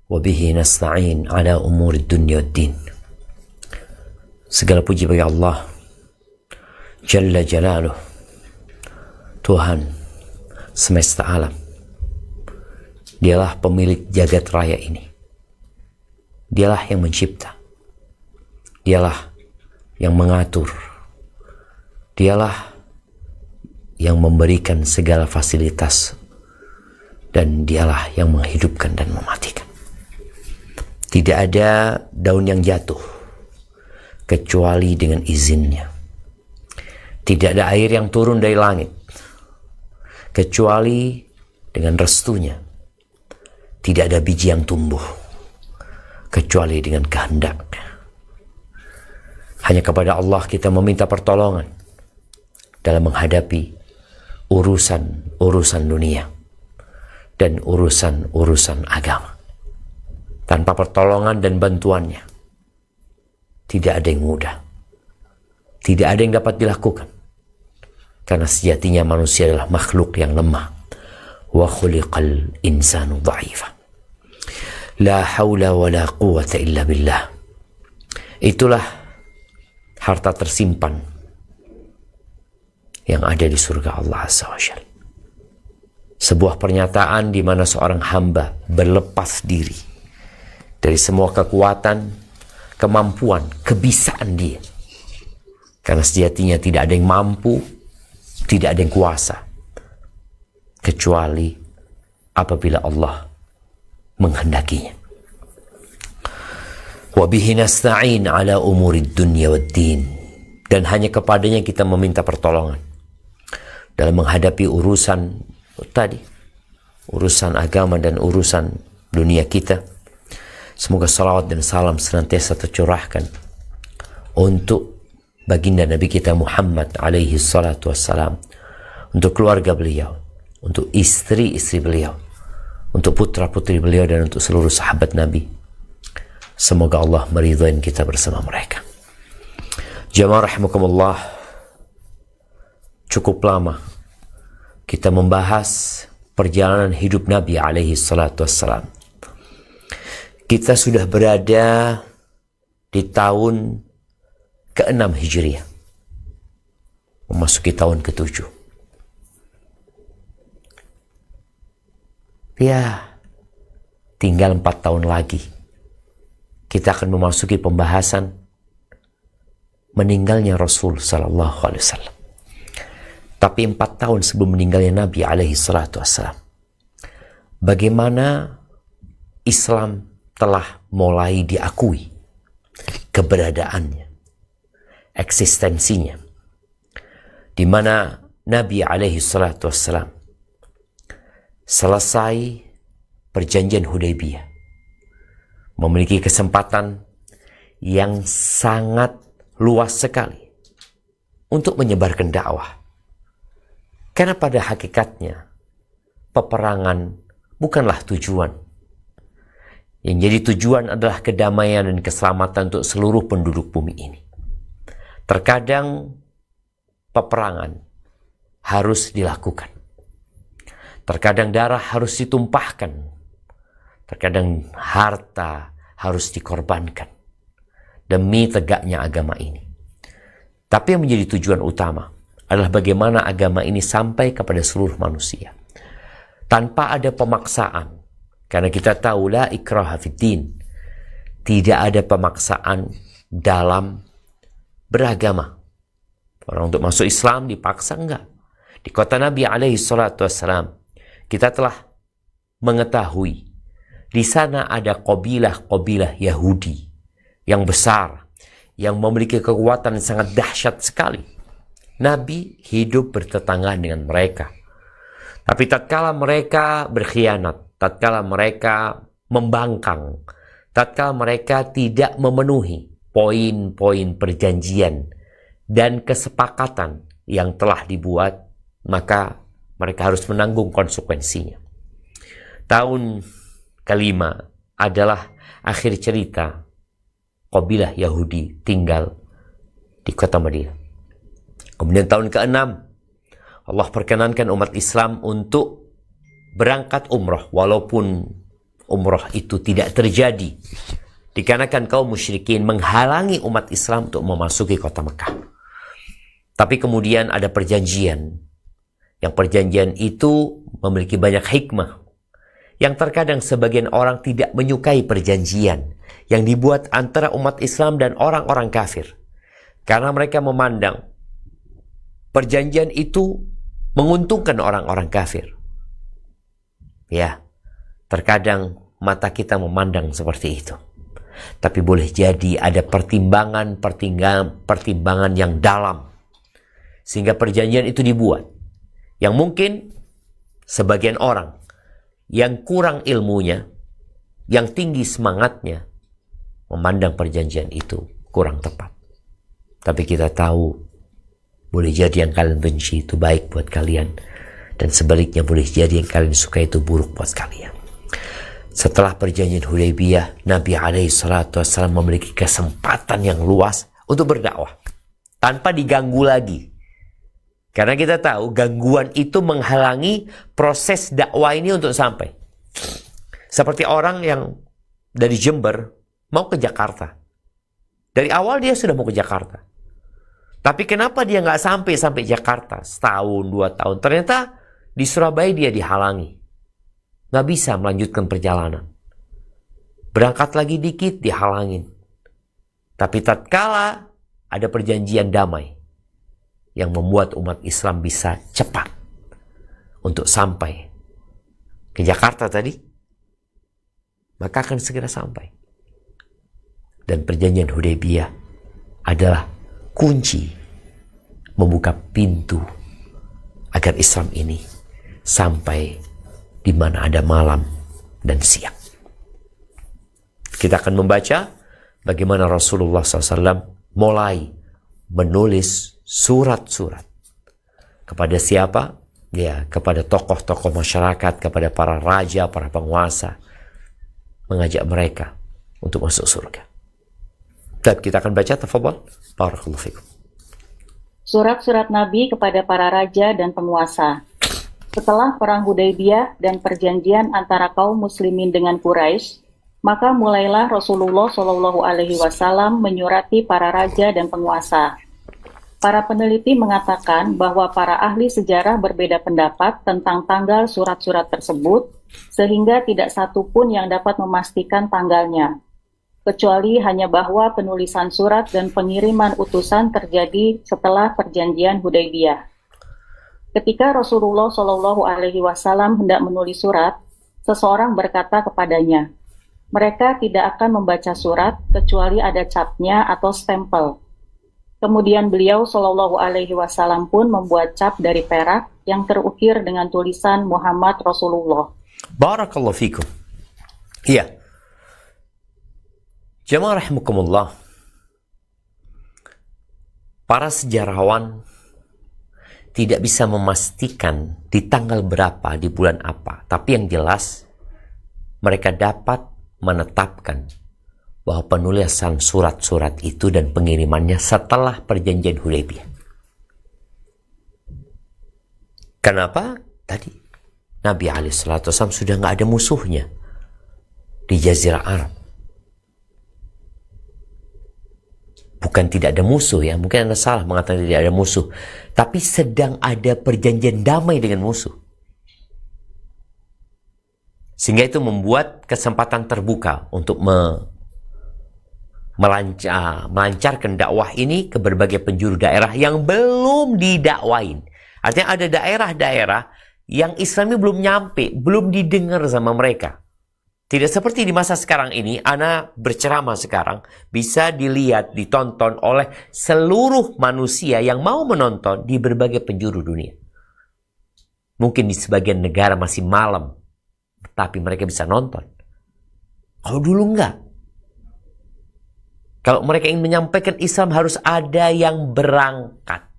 Wabihi nasta'in ala umuri dunya wad-din. Segala puji bagi Allah Jalla Jalaluh, Tuhan semesta alam. Dialah pemilik jagat raya ini. Dialah yang mencipta. Dialah yang mengatur. Dialah yang memberikan segala fasilitas. Dan dialah yang menghidupkan dan mematikan. Tidak ada daun yang jatuh kecuali dengan izinnya. Tidak ada air yang turun dari langit kecuali dengan restunya. Tidak ada biji yang tumbuh kecuali dengan kehendaknya. Hanya kepada Allah kita meminta pertolongan dalam menghadapi urusan-urusan dunia dan urusan-urusan agama. Tanpa pertolongan dan bantuannya, tidak ada yang mudah. Tidak ada yang dapat dilakukan. Karena sejatinya manusia adalah makhluk yang lemah. Wa khuliqal insanu dha'ifa. La hawla wa la quwwata illa billah. Itulah harta tersimpan yang ada di surga Allah Azza wa Jalla. Sebuah pernyataan di mana seorang hamba berlepas diri dari semua kekuatan, kemampuan, kebisaan dia. Karena sejatinya tidak ada yang mampu, tidak ada yang kuasa, kecuali apabila Allah menghendakinya. Wa bihi nasta'in ala umurid dunya wad-din. Dan hanya kepadanya kita meminta pertolongan dalam menghadapi urusan tadi, urusan agama dan urusan dunia kita. Semoga salawat dan salam senantiasa tercurahkan untuk baginda Nabi kita Muhammad alaihi salatu wassalam, untuk keluarga beliau, untuk istri-istri beliau, untuk putra-putri beliau, dan untuk seluruh sahabat Nabi. Semoga Allah meridhoin kita bersama mereka. Jamaah rahimakumullah, cukup lama kita membahas perjalanan hidup Nabi alaihi salatu wassalam. Kita sudah berada di tahun ke-6 Hijriah, memasuki tahun ke-7. Ya, tinggal 4 tahun lagi kita akan memasuki pembahasan meninggalnya Rasul Sallallahu Alaihi Wasallam. Tapi 4 tahun sebelum meninggalnya Nabi Alaihi Salatu Wassalam, bagaimana Islam telah mulai diakui keberadaannya, eksistensinya, di mana Nabi alaihi salatu wassalam selesai perjanjian Hudaybiyah, memiliki kesempatan yang sangat luas sekali untuk menyebarkan dakwah. Karena pada hakikatnya peperangan bukanlah tujuan. Yang jadi tujuan adalah kedamaian dan keselamatan untuk seluruh penduduk bumi ini. Terkadang peperangan harus dilakukan. Terkadang darah harus ditumpahkan. Terkadang harta harus dikorbankan demi tegaknya agama ini. Tapi yang menjadi tujuan utama adalah bagaimana agama ini sampai kepada seluruh manusia tanpa ada pemaksaan. Karena kita tahu la ikraha fiddin, tidak ada pemaksaan dalam beragama. Orang untuk masuk Islam dipaksa, enggak. Di kota Nabi alaihi salatu wassalam, kita telah mengetahui di sana ada kabilah-kabilah Yahudi yang besar, yang memiliki kekuatan yang sangat dahsyat sekali. Nabi hidup bertetangga dengan mereka. Tapi tatkala mereka berkhianat, tatkala mereka membangkang, tatkala mereka tidak memenuhi poin-poin perjanjian dan kesepakatan yang telah dibuat, maka mereka harus menanggung konsekuensinya. Tahun kelima adalah akhir cerita kabilah Yahudi tinggal di kota Madinah. Kemudian tahun ke-6, Allah perkenankan umat Islam untuk berangkat umrah, walaupun umrah itu tidak terjadi dikarenakan kaum musyrikin menghalangi umat Islam untuk memasuki kota Mekah. Tapi kemudian ada perjanjian, yang perjanjian itu memiliki banyak hikmah, yang terkadang sebagian orang tidak menyukai perjanjian yang dibuat antara umat Islam dan orang-orang kafir, karena mereka memandang perjanjian itu menguntungkan orang-orang kafir. Ya, terkadang mata kita memandang seperti itu. Tapi boleh jadi ada pertimbangan yang dalam, sehingga perjanjian itu dibuat. Yang mungkin sebagian orang yang kurang ilmunya, yang tinggi semangatnya, memandang perjanjian itu kurang tepat. Tapi kita tahu, boleh jadi yang kalian benci itu baik buat kalian, dan sebaliknya boleh jadi yang kalian suka itu buruk buat kalian. Setelah perjanjian Hudaybiyah, Nabi SAW memiliki kesempatan yang luas untuk berdakwah tanpa diganggu lagi. Karena kita tahu gangguan itu menghalangi proses dakwah ini untuk sampai. Seperti orang yang dari Jember mau ke Jakarta. Dari awal dia sudah mau ke Jakarta. Tapi kenapa dia nggak sampai Jakarta? Setahun, 2 tahun. Ternyata di Surabaya dia dihalangi. Nggak bisa melanjutkan perjalanan. Berangkat lagi dikit dihalangin. Tapi tatkala ada perjanjian damai yang membuat umat Islam bisa cepat untuk sampai ke Jakarta tadi, maka akan segera sampai. Dan perjanjian Hudaybiyah adalah kunci membuka pintu agar Islam ini sampai di mana ada malam dan siang. Kita akan membaca bagaimana Rasulullah SAW mulai menulis surat-surat. Kepada siapa? Ya, kepada tokoh-tokoh masyarakat, kepada para raja, para penguasa. Mengajak mereka untuk masuk surga. Dan kita akan baca, tafadhal. Barakallahu fikum. Surat-surat Nabi kepada para raja dan penguasa. Setelah perang Hudaybiyah dan perjanjian antara kaum muslimin dengan Quraisy, maka mulailah Rasulullah SAW menyurati para raja dan penguasa. Para peneliti mengatakan bahwa para ahli sejarah berbeda pendapat tentang tanggal surat-surat tersebut, sehingga tidak satu pun yang dapat memastikan tanggalnya, kecuali hanya bahwa penulisan surat dan pengiriman utusan terjadi setelah perjanjian Hudaybiyah. Ketika Rasulullah SAW hendak menulis surat, seseorang berkata kepadanya, mereka tidak akan membaca surat kecuali ada capnya atau stempel. Kemudian beliau SAW pun membuat cap dari perak yang terukir dengan tulisan Muhammad Rasulullah. Barakallahu fikum. Iya. Jamaah rahimakumullah. Para sejarawan tidak bisa memastikan di tanggal berapa, di bulan apa. Tapi yang jelas, mereka dapat menetapkan bahwa penulisan surat-surat itu dan pengirimannya setelah perjanjian Hudaybiyah. Kenapa? Tadi Nabi SAW sudah nggak ada musuhnya di Jazirah Arab. Bukan tidak ada musuh ya, mungkin Anda salah mengatakan tidak ada musuh. Tapi sedang ada perjanjian damai dengan musuh. Sehingga itu membuat kesempatan terbuka untuk melancarkan dakwah ini ke berbagai penjuru daerah yang belum didakwain. Artinya ada daerah-daerah yang Islamnya belum nyampe, belum didengar sama mereka. Tidak seperti di masa sekarang ini, ana berceramah sekarang bisa dilihat, ditonton oleh seluruh manusia yang mau menonton di berbagai penjuru dunia. Mungkin di sebagian negara masih malam, tapi mereka bisa nonton. Kalau dulu enggak. Kalau mereka ingin menyampaikan Islam harus ada yang berangkat.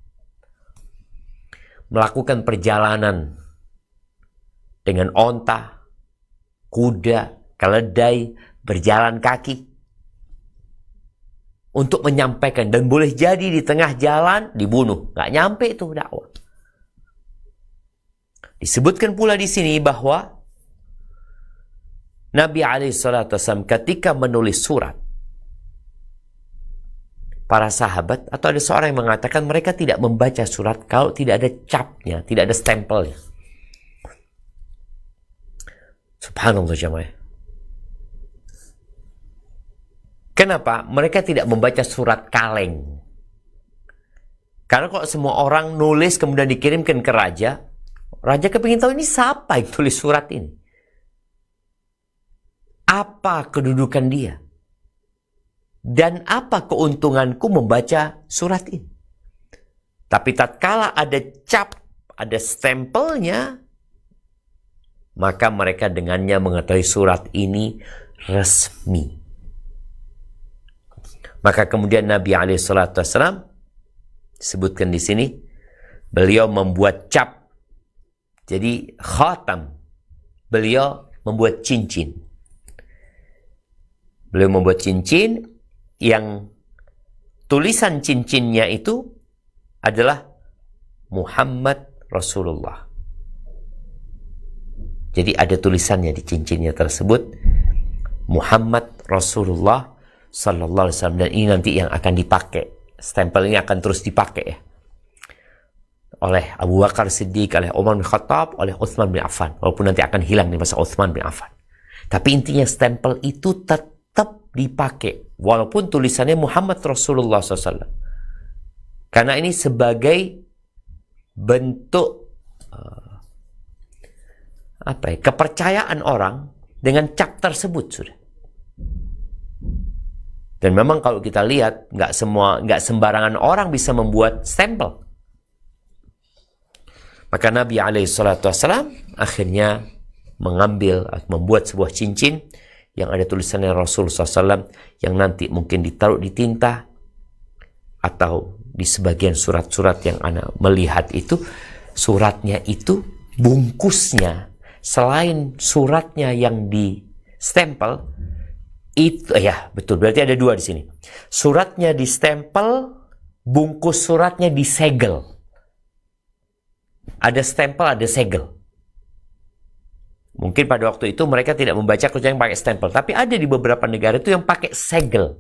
Melakukan perjalanan dengan onta, kuda, keledai, berjalan kaki. untuk menyampaikan, dan boleh jadi di tengah jalan dibunuh, nggak nyampe itu dakwah. Disebutkan pula di sini bahwa Nabi SAW ketika menulis surat, para sahabat atau ada seorang yang mengatakan mereka tidak membaca surat kalau tidak ada capnya, tidak ada stempelnya. Subhanallah jamaah. Kenapa? Mereka tidak membaca surat kaleng. Karena kalau semua orang nulis kemudian dikirimkan ke raja, raja kepingin tahu ini siapa yang tulis surat ini. Apa kedudukan dia? Dan apa keuntunganku membaca surat ini? Tapi tatkala ada cap, ada stempelnya, maka mereka dengannya mengetahui surat ini resmi. Maka kemudian Nabi SAW disebutkan di sini, beliau membuat cap. Jadi khatam, beliau membuat cincin. Beliau membuat cincin yang tulisan cincinnya itu adalah Muhammad Rasulullah. Jadi ada tulisannya di cincinnya tersebut, Muhammad Rasulullah Sallallahu Alaihi Wasallam. Dan ini nanti yang akan dipakai, stempel ini akan terus dipakai ya, oleh Abu Bakar Siddiq, oleh Umar bin Khattab, oleh Utsman bin Affan. Walaupun nanti akan hilang di masa Utsman bin Affan. Tapi intinya stempel itu tetap dipakai, walaupun tulisannya Muhammad Rasulullah SAW. Karena ini sebagai bentuk kepercayaan orang dengan cap tersebut sudah. Dan memang kalau kita lihat, nggak sembarangan orang bisa membuat stempel. Maka Nabi SAW akhirnya membuat sebuah cincin yang ada tulisannya Rasul SAW, yang nanti mungkin ditaruh di tinta, atau di sebagian surat-surat yang Anda melihat itu, suratnya itu bungkusnya, selain suratnya yang di stempel, itu ya betul, berarti ada dua di sini. Suratnya di stempel, bungkus suratnya disegel. Ada stempel, ada segel. Mungkin pada waktu itu mereka tidak membaca kecuali yang pakai stempel, tapi ada di beberapa negara itu yang pakai segel.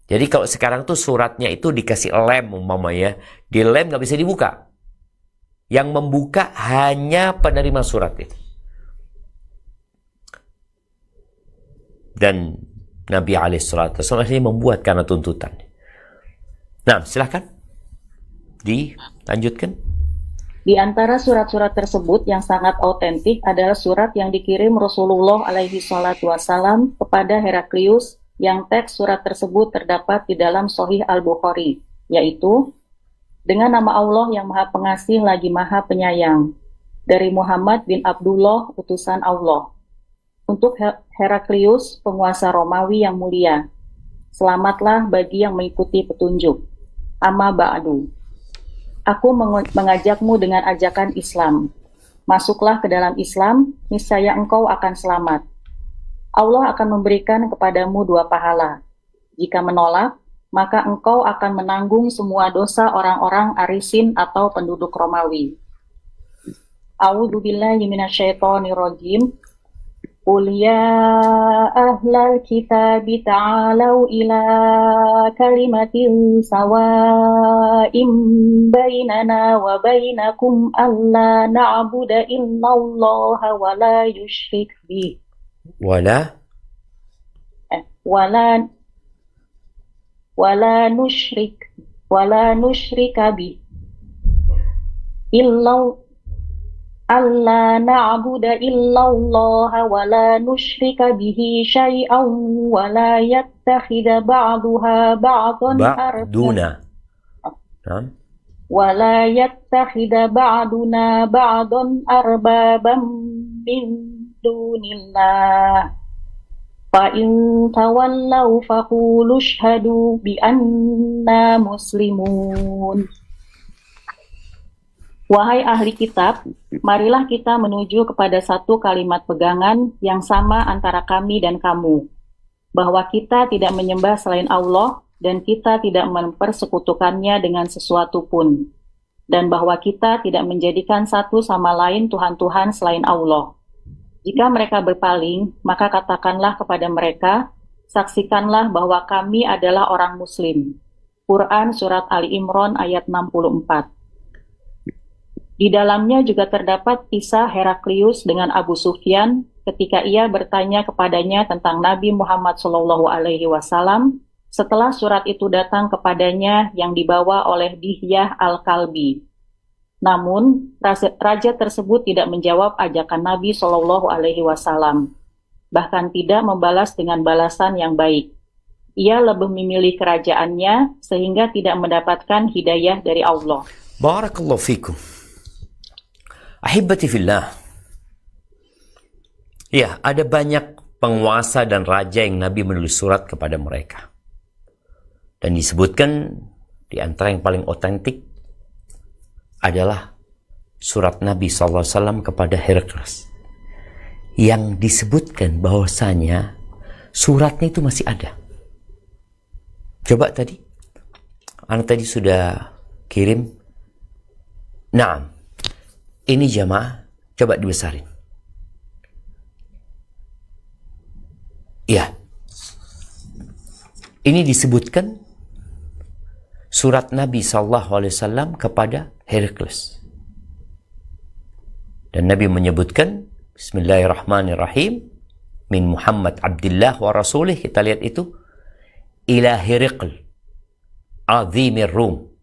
Jadi kalau sekarang tuh suratnya itu dikasih lem umpamanya, di lem nggak bisa dibuka. Yang membuka hanya penerima surat itu. Dan Nabi SAW akhirnya membuat karena tuntutan. Nah, silahkan dilanjutkan. Di antara surat-surat tersebut yang sangat autentik adalah surat yang dikirim Rasulullah SAW kepada Heraklius, yang teks surat tersebut terdapat di dalam Sahih Al-Bukhari, yaitu, dengan nama Allah yang Maha Pengasih lagi Maha Penyayang, dari Muhammad bin Abdullah, utusan Allah. Untuk Heraklius, penguasa Romawi yang mulia, selamatlah bagi yang mengikuti petunjuk. Amma ba'du. Aku mengajakmu dengan ajakan Islam. Masuklah ke dalam Islam, niscaya engkau akan selamat. Allah akan memberikan kepadamu 2 pahala. Jika menolak, maka engkau akan menanggung semua dosa orang-orang Arisin atau penduduk Romawi. A'udzubillahi minasyaitonirrajim. Qul ya ahlal kitabi ta'alau ila kalimatin sawa'im bainana wa bainakum alla na'budu illallaha wa la yusyrik bih. Wala nusyrika bih. Alla na'budu illallaha wa la nusyrika bihi syai'an wa la yattakhidha ba'duha ba'dan arbaba wa la yattakhidha ba'duna ba'dan arbaban min dunillah. Fa in tawallaw faqulu ashhadu bi anna muslimun. Wahai ahli kitab, marilah kita menuju kepada satu kalimat pegangan yang sama antara kami dan kamu, bahwa kita tidak menyembah selain Allah dan kita tidak mempersekutukannya dengan sesuatu pun, dan bahwa kita tidak menjadikan satu sama lain Tuhan-Tuhan selain Allah. Jika mereka berpaling, maka katakanlah kepada mereka, saksikanlah bahwa kami adalah orang Muslim. Quran Surat Ali Imran ayat 64. Di dalamnya juga terdapat kisah Heraklius dengan Abu Sufyan ketika ia bertanya kepadanya tentang Nabi Muhammad SAW setelah surat itu datang kepadanya yang dibawa oleh Dihyah Al-Kalbi. Namun, raja tersebut tidak menjawab ajakan Nabi SAW, bahkan tidak membalas dengan balasan yang baik. Ia lebih memilih kerajaannya sehingga tidak mendapatkan hidayah dari Allah. Barakallahu fikum. Ahibati fillah. Ya, ada banyak penguasa dan raja yang Nabi menulis surat kepada mereka. Dan disebutkan di antara yang paling otentik adalah surat Nabi SAW kepada Heraklius. Yang disebutkan bahwasanya suratnya itu masih ada. Coba tadi, anak tadi sudah kirim. Nah, ini jamaah, coba dibesarin. Ya, ini disebutkan surat Nabi SAW kepada Heraklius. Dan Nabi menyebutkan, Bismillahirrahmanirrahim, min Muhammad Abdullah wa Rasulih, kita lihat itu, ila Herakl, azimir Rum,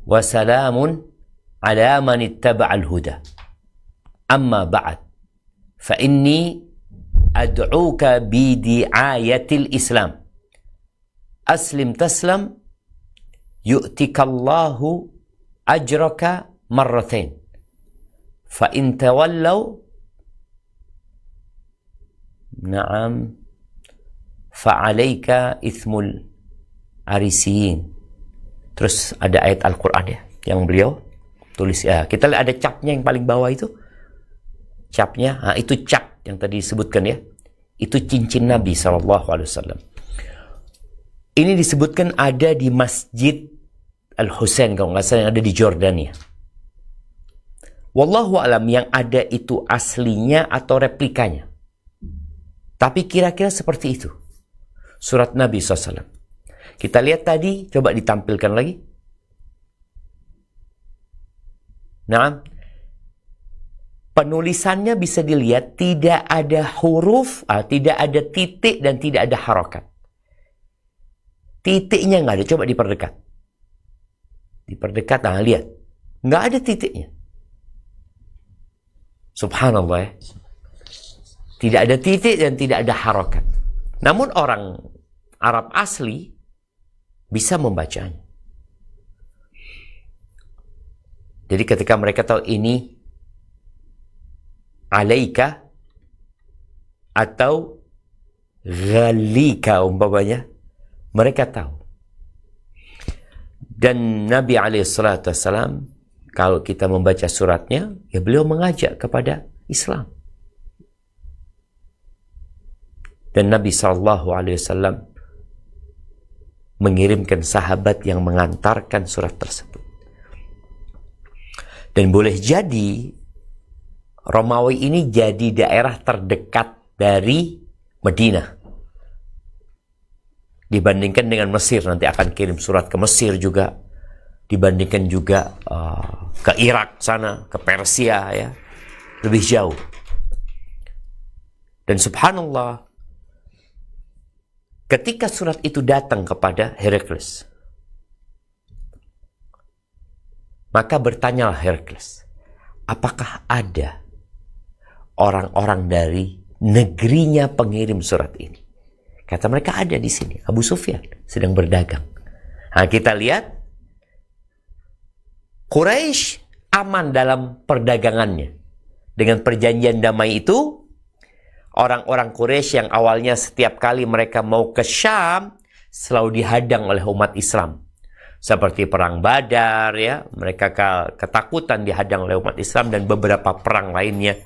wa salamun ala man ittaba'al huda. Amma ba'd, fa inni ad'uka bi di'ayatil Islam. Aslim taslam, yu'tikallahu ajraka marratain. Fa in tawallaw, na'am, fa 'alaika ithmul arisiyin. Terus ada ayat Al-Qur'an ya, yang beliau tulis ya. Kita lihat ada capnya yang paling bawah itu. Capnya, itu cap yang tadi disebutkan ya. Itu cincin Nabi SAW. Ini disebutkan ada di Masjid Al-Husain kalau nggak salah, yang ada di Jordania. Wallahu alam yang ada itu aslinya atau replikanya. Tapi kira-kira seperti itu. Surat Nabi SAW. Kita lihat tadi, coba ditampilkan lagi. Nah, penulisannya bisa dilihat tidak ada huruf, tidak ada titik dan tidak ada harokat. Titiknya nggak ada, coba diperdekat. Diperdekat, nah lihat. Nggak ada titiknya. Subhanallah ya. Tidak ada titik dan tidak ada harokat. Namun orang Arab asli bisa membacanya. Jadi ketika mereka tahu ini alaika atau ghalika umpamanya, mereka tahu. Dan Nabi SAW, kalau kita membaca suratnya, ya beliau mengajak kepada Islam. Dan Nabi SAW mengirimkan sahabat yang mengantarkan surat tersebut. Dan boleh jadi Romawi ini jadi daerah terdekat dari Madinah. Dibandingkan dengan Mesir, nanti akan kirim surat ke Mesir juga. Dibandingkan juga ke Irak sana, ke Persia ya. Lebih jauh. Dan subhanallah, ketika surat itu datang kepada Heraklius, maka bertanyalah Heraklius, apakah ada orang-orang dari negerinya pengirim surat ini? Kata mereka ada di sini. Abu Sufyan sedang berdagang. Nah, kita lihat Quraisy aman dalam perdagangannya. Dengan perjanjian damai itu, orang-orang Quraisy yang awalnya setiap kali mereka mau ke Syam selalu dihadang oleh umat Islam. Seperti perang Badar ya, mereka ketakutan dihadang oleh umat Islam, dan beberapa perang lainnya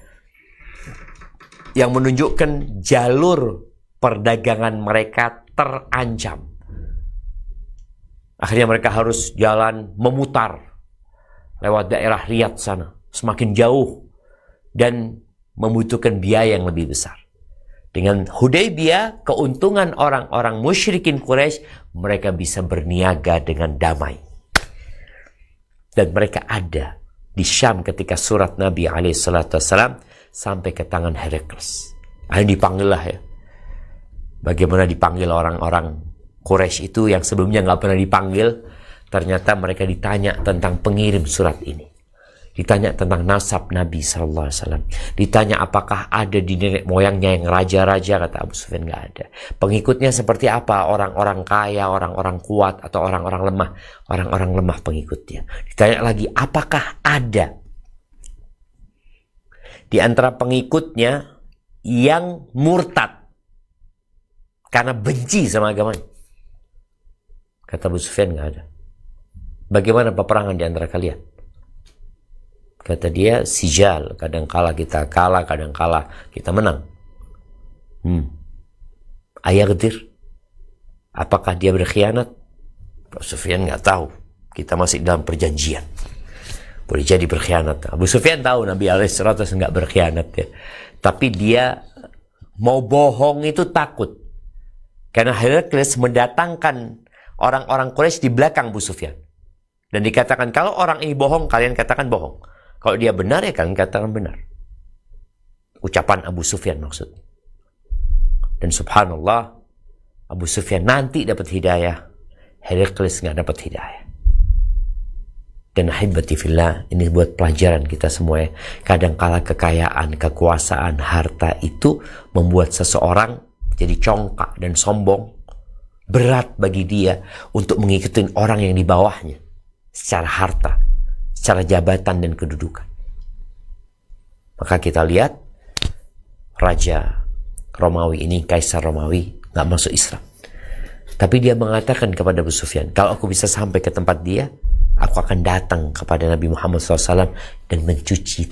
yang menunjukkan jalur perdagangan mereka terancam. Akhirnya mereka harus jalan memutar lewat daerah Riyadh sana, semakin jauh dan membutuhkan biaya yang lebih besar. Dengan Hudaybiyah, keuntungan orang-orang musyrikin Quraisy, mereka bisa berniaga dengan damai. Dan mereka ada di Syam ketika surat Nabi SAW sampai ke tangan Herakles. Akhirnya dipanggil lah ya. Bagaimana dipanggil orang-orang Quraisy itu yang sebelumnya nggak pernah dipanggil. Ternyata mereka ditanya tentang pengirim surat ini. Ditanya tentang nasab Nabi SAW. Ditanya apakah ada di nenek moyangnya yang raja-raja, kata Abu Sufyan nggak ada. Pengikutnya seperti apa? Orang-orang kaya, orang-orang kuat, atau orang-orang lemah? Orang-orang lemah pengikutnya. Ditanya lagi, apakah ada di antara pengikutnya yang murtad karena benci sama agamanya? Kata Abu Sufyan nggak ada. Bagaimana peperangan di antara kalian? Kata dia, sijal, kadang kala kita kalah, kadang kala kita menang. Ayaghdir, apakah dia berkhianat? Abu Sufyan nggak tahu. Kita masih dalam perjanjian. Boleh jadi berkhianat. Abu Sufyan tahu Nabi SAW nggak berkhianat ya. Tapi dia mau bohong itu takut. Karena Herakles mendatangkan orang-orang Quraisy di belakang Abu Sufyan. Dan dikatakan, kalau orang ini bohong, kalian katakan bohong. Kalau dia benar, ya kalian katakan benar. Ucapan Abu Sufyan maksud. Dan subhanallah, Abu Sufyan nanti dapat hidayah. Herakles nggak dapat hidayah. Dan ahibati fillah, ini buat pelajaran kita semua ya. Kadangkala kekayaan, kekuasaan, harta itu membuat seseorang jadi congkak dan sombong. Berat bagi dia untuk mengikuti orang yang di bawahnya. Secara harta, secara jabatan dan kedudukan. Maka kita lihat Raja Romawi ini, Kaisar Romawi, gak masuk Islam. Tapi dia mengatakan kepada Abu Sufyan, kalau aku bisa sampai ke tempat dia, aku akan datang kepada Nabi Muhammad SAW dan mencuci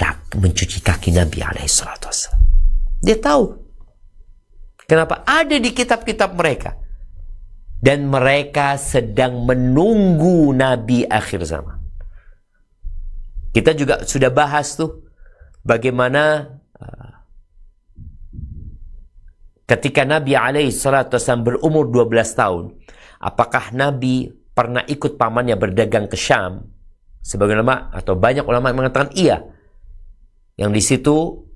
kaki Nabi SAW. Dia tahu kenapa ada di kitab-kitab mereka. Dan mereka sedang menunggu Nabi akhir zaman. Kita juga sudah bahas tuh bagaimana ketika Nabi SAW berumur 12 tahun, apakah Nabi pernah ikut pamannya berdagang ke Syam? Sebagian ulama atau banyak ulama yang mengatakan iya. Yang di situ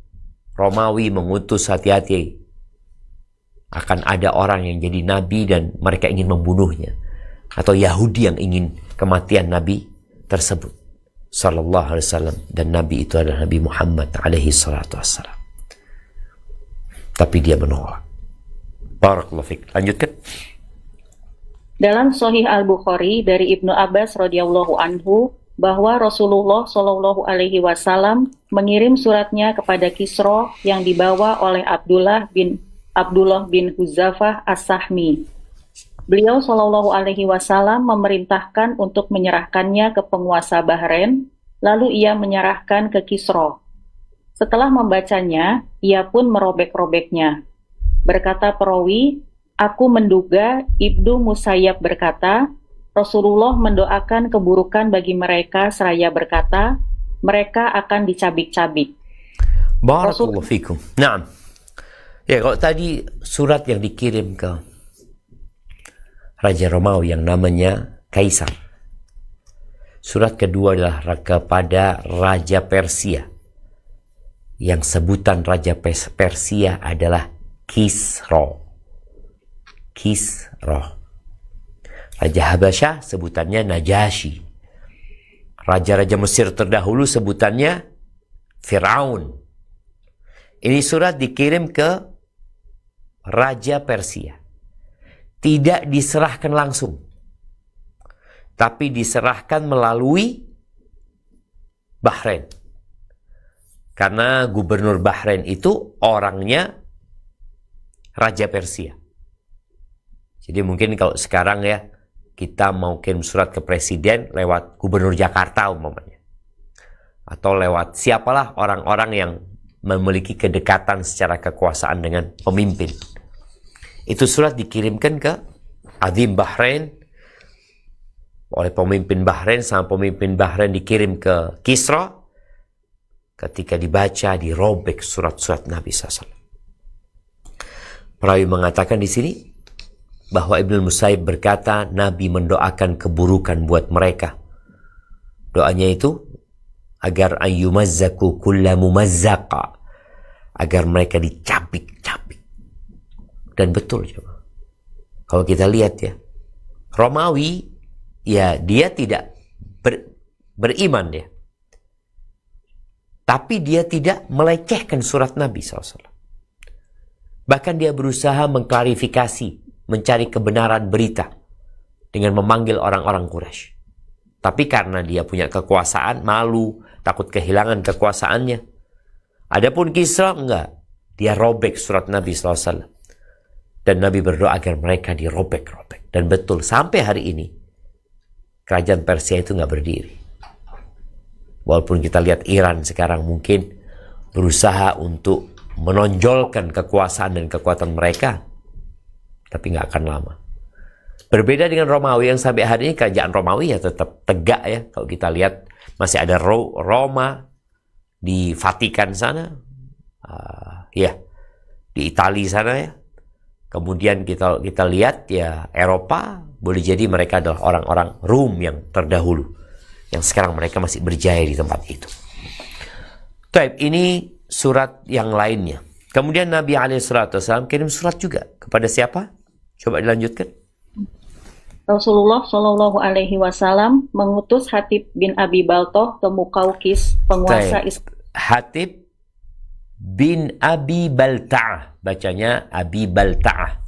Romawi mengutus, hati-hati, akan ada orang yang jadi nabi dan mereka ingin membunuhnya, atau Yahudi yang ingin kematian Nabi tersebut sallallahu alaihi wasallam, dan Nabi itu adalah Nabi Muhammad alaihi salatu wassalam. Tapi dia menolak. Barakallahu fiik. Lanjutkan. Dalam Sahih Al-Bukhari dari Ibnu Abbas radhiyallahu anhu bahwa Rasulullah Shallallahu alaihi wasallam mengirim suratnya kepada Kisra yang dibawa oleh Abdullah bin Huzafah As-Sahmi. Beliau Shallallahu alaihi wasallam memerintahkan untuk menyerahkannya ke penguasa Bahrain, lalu ia menyerahkan ke Kisra. Setelah membacanya, ia pun merobek-robeknya. Berkata perawi, aku menduga Ibnu Musayyab berkata, Rasulullah mendoakan keburukan bagi mereka seraya berkata, mereka akan dicabik-cabik. Barakallahu fikum. Naam. Ya, kalau tadi surat yang dikirim ke Raja Romawi yang namanya Kaisar. Surat kedua adalah kepada Raja Persia. Yang sebutan Raja Persia adalah Kisra. Raja Habasyah sebutannya Najasyi. Raja-raja Mesir terdahulu sebutannya Firaun. Ini surat dikirim ke Raja Persia. Tidak diserahkan langsung, tapi diserahkan melalui Bahrain. Karena gubernur Bahrain itu orangnya Raja Persia. Jadi mungkin kalau sekarang ya, kita mau kirim surat ke presiden lewat gubernur Jakarta umpamanya. Atau lewat siapalah orang-orang yang memiliki kedekatan secara kekuasaan dengan pemimpin. Itu surat dikirimkan ke Azim Bahrain oleh pemimpin Bahrain, sama pemimpin Bahrain dikirim ke Kisra. Ketika dibaca, dirobek surat-surat Nabi SAW. Perawi mengatakan di sini bahwa Ibnu Musayyib berkata, Nabi mendoakan keburukan buat mereka. Doanya itu agar ayyumazzaku kulla mumazzaqa, agar mereka dicabik-cabik. Dan betul coba. Kalau kita lihat ya, Romawi ya dia tidak beriman dia. Tapi dia tidak melecehkan surat Nabi SAW. Bahkan dia berusaha mengklarifikasi, mencari kebenaran berita dengan memanggil orang-orang Quraisy. Tapi karena dia punya kekuasaan, malu, takut kehilangan kekuasaannya. Adapun Kisra enggak, dia robek surat Nabi SAW. Dan Nabi berdoa agar mereka dirobek-robek. Dan betul, sampai hari ini kerajaan Persia itu enggak berdiri. Walaupun kita lihat Iran sekarang mungkin berusaha untuk menonjolkan kekuasaan dan kekuatan mereka, tapi nggak akan lama. Berbeda dengan Romawi yang sampai hari ini kerajaan Romawi ya tetap tegak ya. Kalau kita lihat masih ada Roma di Vatikan sana, ya di Italia sana ya. Kemudian kita lihat ya Eropa, boleh jadi mereka adalah orang-orang Rum yang terdahulu, yang sekarang mereka masih berjaya di tempat itu. Taib, ini surat yang lainnya. Kemudian Nabi SAW kirim surat juga kepada siapa? Coba dilanjutkan. Rasulullah Shallallahu Alaihi Wasallam mengutus Hatib bin Abi Baltoh ke Muqawqis, penguasa Hatib bin Abi Balta'ah, bacanya Abi Balta'ah.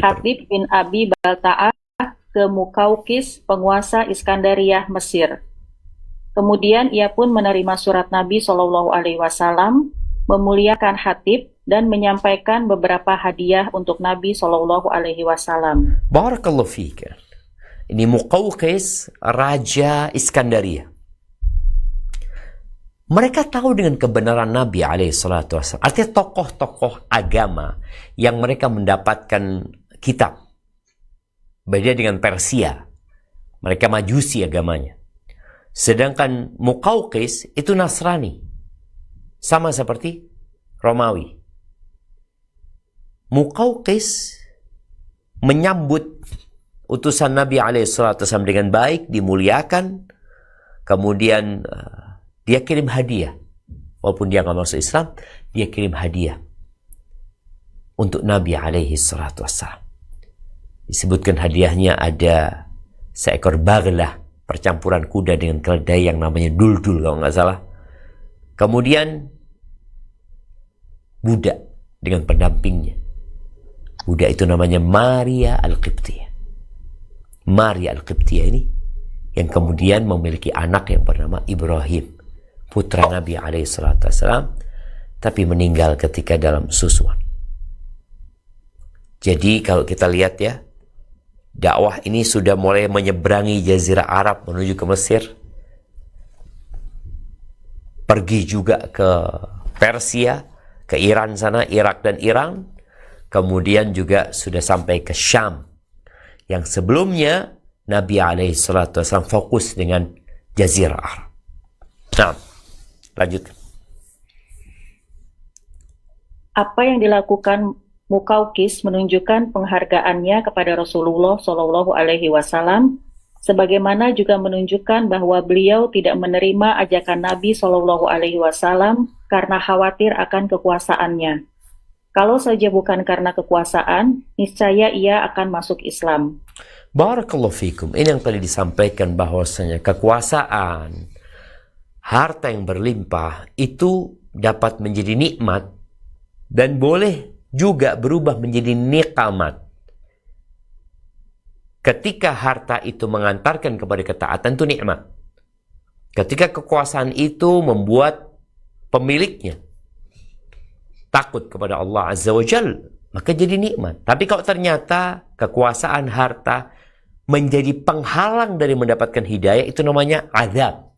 Hatib bin Abi Balta'ah ke Muqawqis, penguasa Iskandariyah Mesir. Kemudian ia pun menerima surat Nabi Shallallahu Alaihi Wasallam, memuliakan Hatib dan menyampaikan beberapa hadiah untuk Nabi Shallallahu Alaihi Wasallam. Barakallahu fika. Ini Muqawqis, Raja Iskandariyah. Mereka tahu dengan kebenaran Nabi SAW. Artinya tokoh-tokoh agama yang mereka mendapatkan kitab. Beda dengan Persia. Mereka Majusi agamanya. Sedangkan Muqawqis itu Nasrani. Sama seperti Romawi. Muqawqis menyambut utusan Nabi SAW dengan baik, dimuliakan. Kemudian dia kirim hadiah. Walaupun dia nggak masuk Islam, dia kirim hadiah untuk Nabi SAW. Disebutkan hadiahnya ada seekor baglah, percampuran kuda dengan keledai yang namanya Duldul kalau nggak salah. Kemudian budak dengan pendampingnya. Budak itu namanya Maria Al-Qibtiyah. Maria Al-Qibtiyah ini yang kemudian memiliki anak yang bernama Ibrahim, putra Nabi SAW, tapi meninggal ketika dalam susuan. Jadi kalau kita lihat ya, dakwah ini sudah mulai menyeberangi Jazirah Arab menuju ke Mesir. Pergi juga ke Persia, ke Iran sana, Irak dan Iran. Kemudian juga sudah sampai ke Syam. Yang sebelumnya Nabi SAW fokus dengan Jazirah Arab. Nah, lanjut. Apa yang dilakukan Muqawqis menunjukkan penghargaannya kepada Rasulullah Shallallahu Alaihi Wasallam, sebagaimana juga menunjukkan bahwa beliau tidak menerima ajakan Nabi Shallallahu Alaihi Wasallam karena khawatir akan kekuasaannya. Kalau saja bukan karena kekuasaan, niscaya ia akan masuk Islam. Barakallahu fikum. Ini yang tadi disampaikan bahwasanya kekuasaan, harta yang berlimpah itu dapat menjadi nikmat dan boleh juga berubah menjadi nikmat. Ketika harta itu mengantarkan kepada ketaatan, itu nikmat. Ketika kekuasaan itu membuat pemiliknya takut kepada Allah Azza wa Jal, maka jadi nikmat. Tapi kalau ternyata kekuasaan harta menjadi penghalang dari mendapatkan hidayah, itu namanya azab.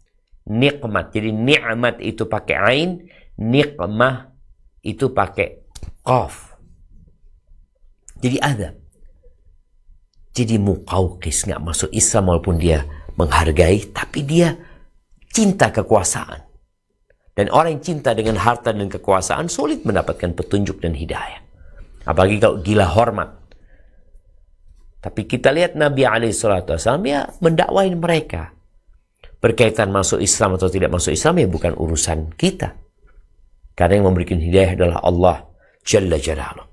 Nikmat. Jadi nikmat itu pakai ain, nikmah itu pakai qaf. Jadi azab. Jadi Muqawqis nggak masuk Islam walaupun dia menghargai, tapi dia cinta kekuasaan. Dan orang yang cinta dengan harta dan kekuasaan sulit mendapatkan petunjuk dan hidayah. Apalagi kalau gila hormat. Tapi kita lihat Nabi SAW ya mendakwahi mereka. Berkaitan masuk Islam atau tidak masuk Islam ya bukan urusan kita. Karena yang memberikan hidayah adalah Allah Jalla Jalaluh.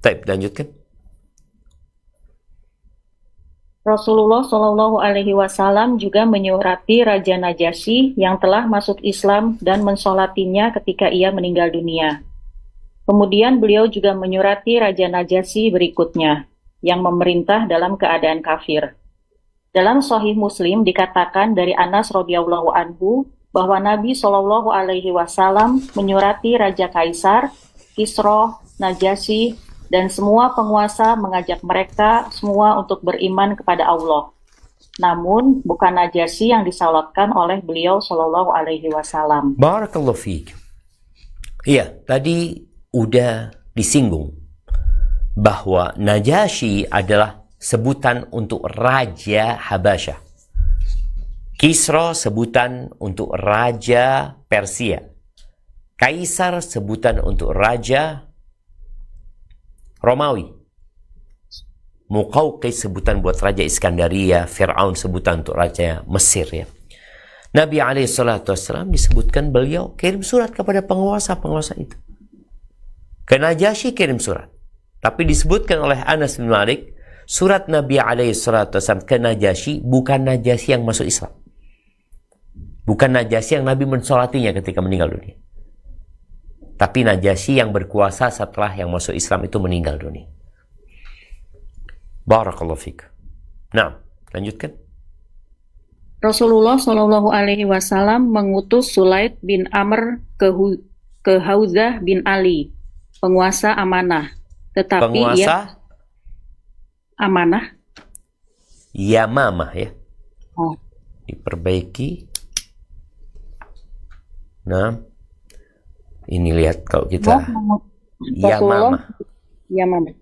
Baik, lanjutkan. Rasulullah Shallallahu Alaihi Wasallam juga menyurati Raja Najasyi yang telah masuk Islam dan mensolatinya ketika ia meninggal dunia. Kemudian beliau juga menyurati Raja Najasyi berikutnya, yang memerintah dalam keadaan kafir. Dalam Sahih Muslim dikatakan dari Anas radhiyallahu anhu bahwa Nabi Shallallahu Alaihi Wasallam menyurati Raja Kaisar, Kisra, Najasyi, dan semua penguasa mengajak mereka semua untuk beriman kepada Allah. Namun bukan Najasyi yang disalawatkan oleh beliau Shallallahu Alaihi Wasallam. Barakallahu fiik. Iya, tadi udah disinggung bahwa Najasyi adalah sebutan untuk Raja Habasyah. Kisra sebutan untuk Raja Persia. Kaisar sebutan untuk Raja Romawi. Muqawqis sebutan buat Raja Iskandaria. Fir'aun sebutan untuk Raja Mesir ya. Nabi SAW disebutkan beliau kirim surat kepada penguasa-penguasa itu. Ke Najasyi kirim surat. Tapi disebutkan oleh Anas bin Malik, surat Nabi SAW ke Najasyi bukan Najasyi yang masuk Islam. Bukan Najasyi yang Nabi mensolatinya ketika meninggal dunia. Tapi Najasyi yang berkuasa setelah yang masuk Islam itu meninggal dunia. Barakallahu fiik. Nah, lanjutkan. Rasulullah Shallallahu Alaihi Wasallam mengutus Sulaid bin Amr ke Haudzah bin Ali, penguasa amanah. Tetapi penguasa amanah. Yamamah ya. Oh. Diperbaiki. Nah, ini lihat kalau kita Yamamah.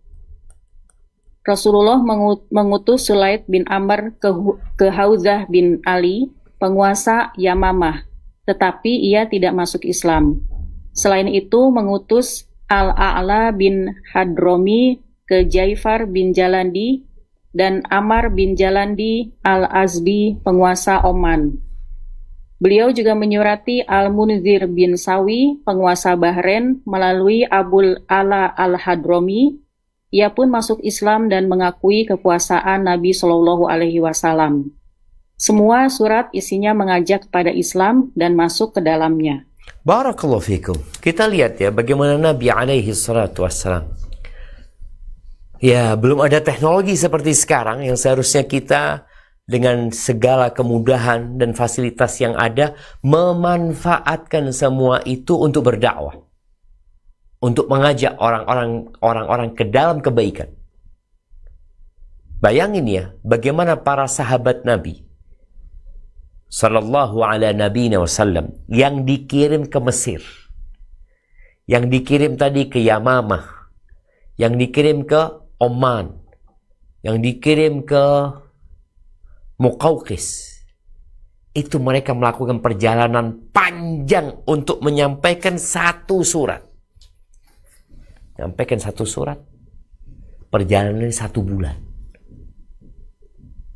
Rasulullah mengutus Sulaid bin Amr ke Haudzah bin Ali, penguasa Yamamah, tetapi ia tidak masuk Islam. Selain itu mengutus Al-A'la bin Hadromi ke Jaifar bin Jalandi dan Amar bin Jalandi Al-Azdi, penguasa Oman. Beliau juga menyurati Al-Munzir bin Sawi, penguasa Bahrain, melalui Abul Ala Al-Hadromi. Ia pun masuk Islam dan mengakui kekuasaan Nabi Shallallahu Alaihi Wasallam. Semua surat isinya mengajak kepada Islam dan masuk ke dalamnya. Barakallahu fikum. Kita lihat ya bagaimana Nabi alaihi salatu wassalam. Ya, belum ada teknologi seperti sekarang yang seharusnya kita dengan segala kemudahan dan fasilitas yang ada memanfaatkan semua itu untuk berdakwah. Untuk mengajak orang-orang ke dalam kebaikan. Bayangin ya, bagaimana para sahabat Nabi sallallahu ala nabiyina wasallam yang dikirim ke Mesir, yang dikirim tadi ke Yamamah, yang dikirim ke Oman, yang dikirim ke Muqawqis. Itu mereka melakukan perjalanan panjang untuk menyampaikan satu surat. Menyampaikan satu surat, perjalanan 1 bulan.